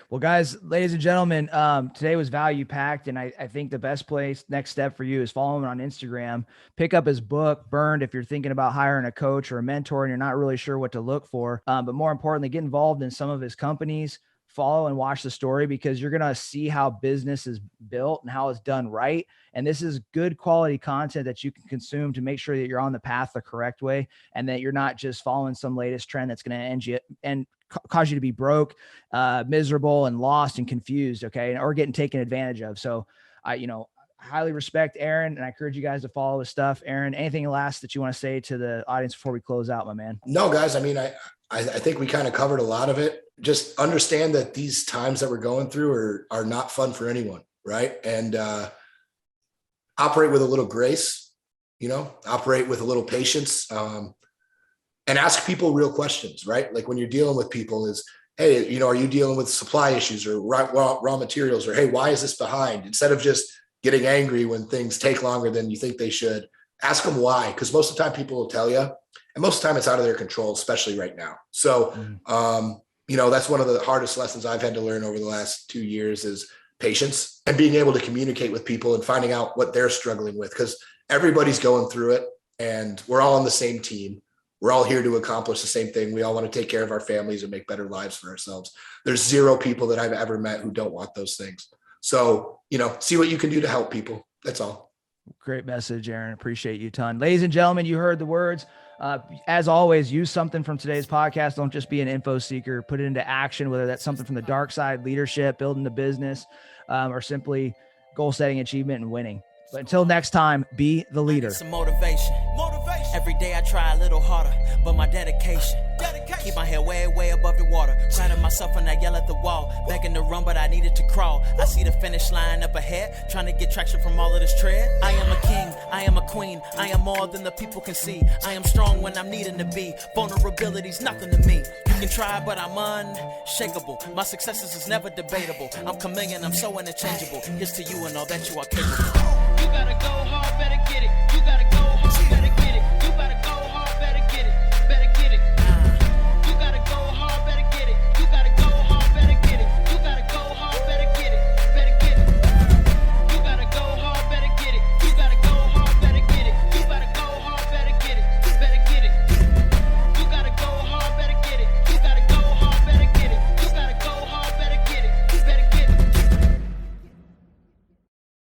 Well, guys, ladies and gentlemen, today was value packed. And I think the best next step for you is follow him on Instagram, pick up his book, Burned, if you're thinking about hiring a coach or a mentor and you're not really sure what to look for. But more importantly, get involved in some of his companies, follow and watch the story, because you're going to see how business is built and how it's done right. And this is good quality content that you can consume to make sure that you're on the path the correct way and that you're not just following some latest trend that's going to cause you to be broke, miserable and lost and confused. Okay. Or getting taken advantage of. So I highly respect Aaron and I encourage you guys to follow his stuff. Aaron, anything last that you want to say to the audience before we close out, my man? No, guys. I mean, I think we kind of covered a lot of it. Just understand that these times that we're going through are not fun for anyone. Right. And, operate with a little grace, operate with a little patience. and ask people real questions, right? Like when you're dealing with people is, hey, are you dealing with supply issues or raw materials, or, hey, why is this behind? Instead of just getting angry when things take longer than you think they should, ask them why. Because most of the time people will tell you, and most of the time it's out of their control, especially right now. So, that's one of the hardest lessons I've had to learn over the last 2 years is patience and being able to communicate with people and finding out what they're struggling with, because everybody's going through it and we're all on the same team. We're all here to accomplish the same thing. We all want to take care of our families and make better lives for ourselves. There's zero people that I've ever met who don't want those things. So, see what you can do to help people. That's all. Great message, Aaron. Appreciate you a ton. Ladies and gentlemen, you heard the words. As always, use something from today's podcast. Don't just be an info seeker. Put it into action, whether that's something from the Darkside, leadership, building the business, or simply goal setting, achievement, and winning. But until next time, be the leader. Some motivation. Every day I try a little harder, but my dedication. Keep my head way, way above the water. Proud of myself when I yell at the wall. Begging to run, but I needed to crawl. I see the finish line up ahead, trying to get traction from all of this tread. I am a king, I am a queen. I am more than the people can see. I am strong when I'm needing to be. Vulnerability's nothing to me. You can try, but I'm unshakable. My successes is never debatable. I'm chameleon, I'm so interchangeable. Here's to you and all that you are capable. You gotta go hard, better get it. You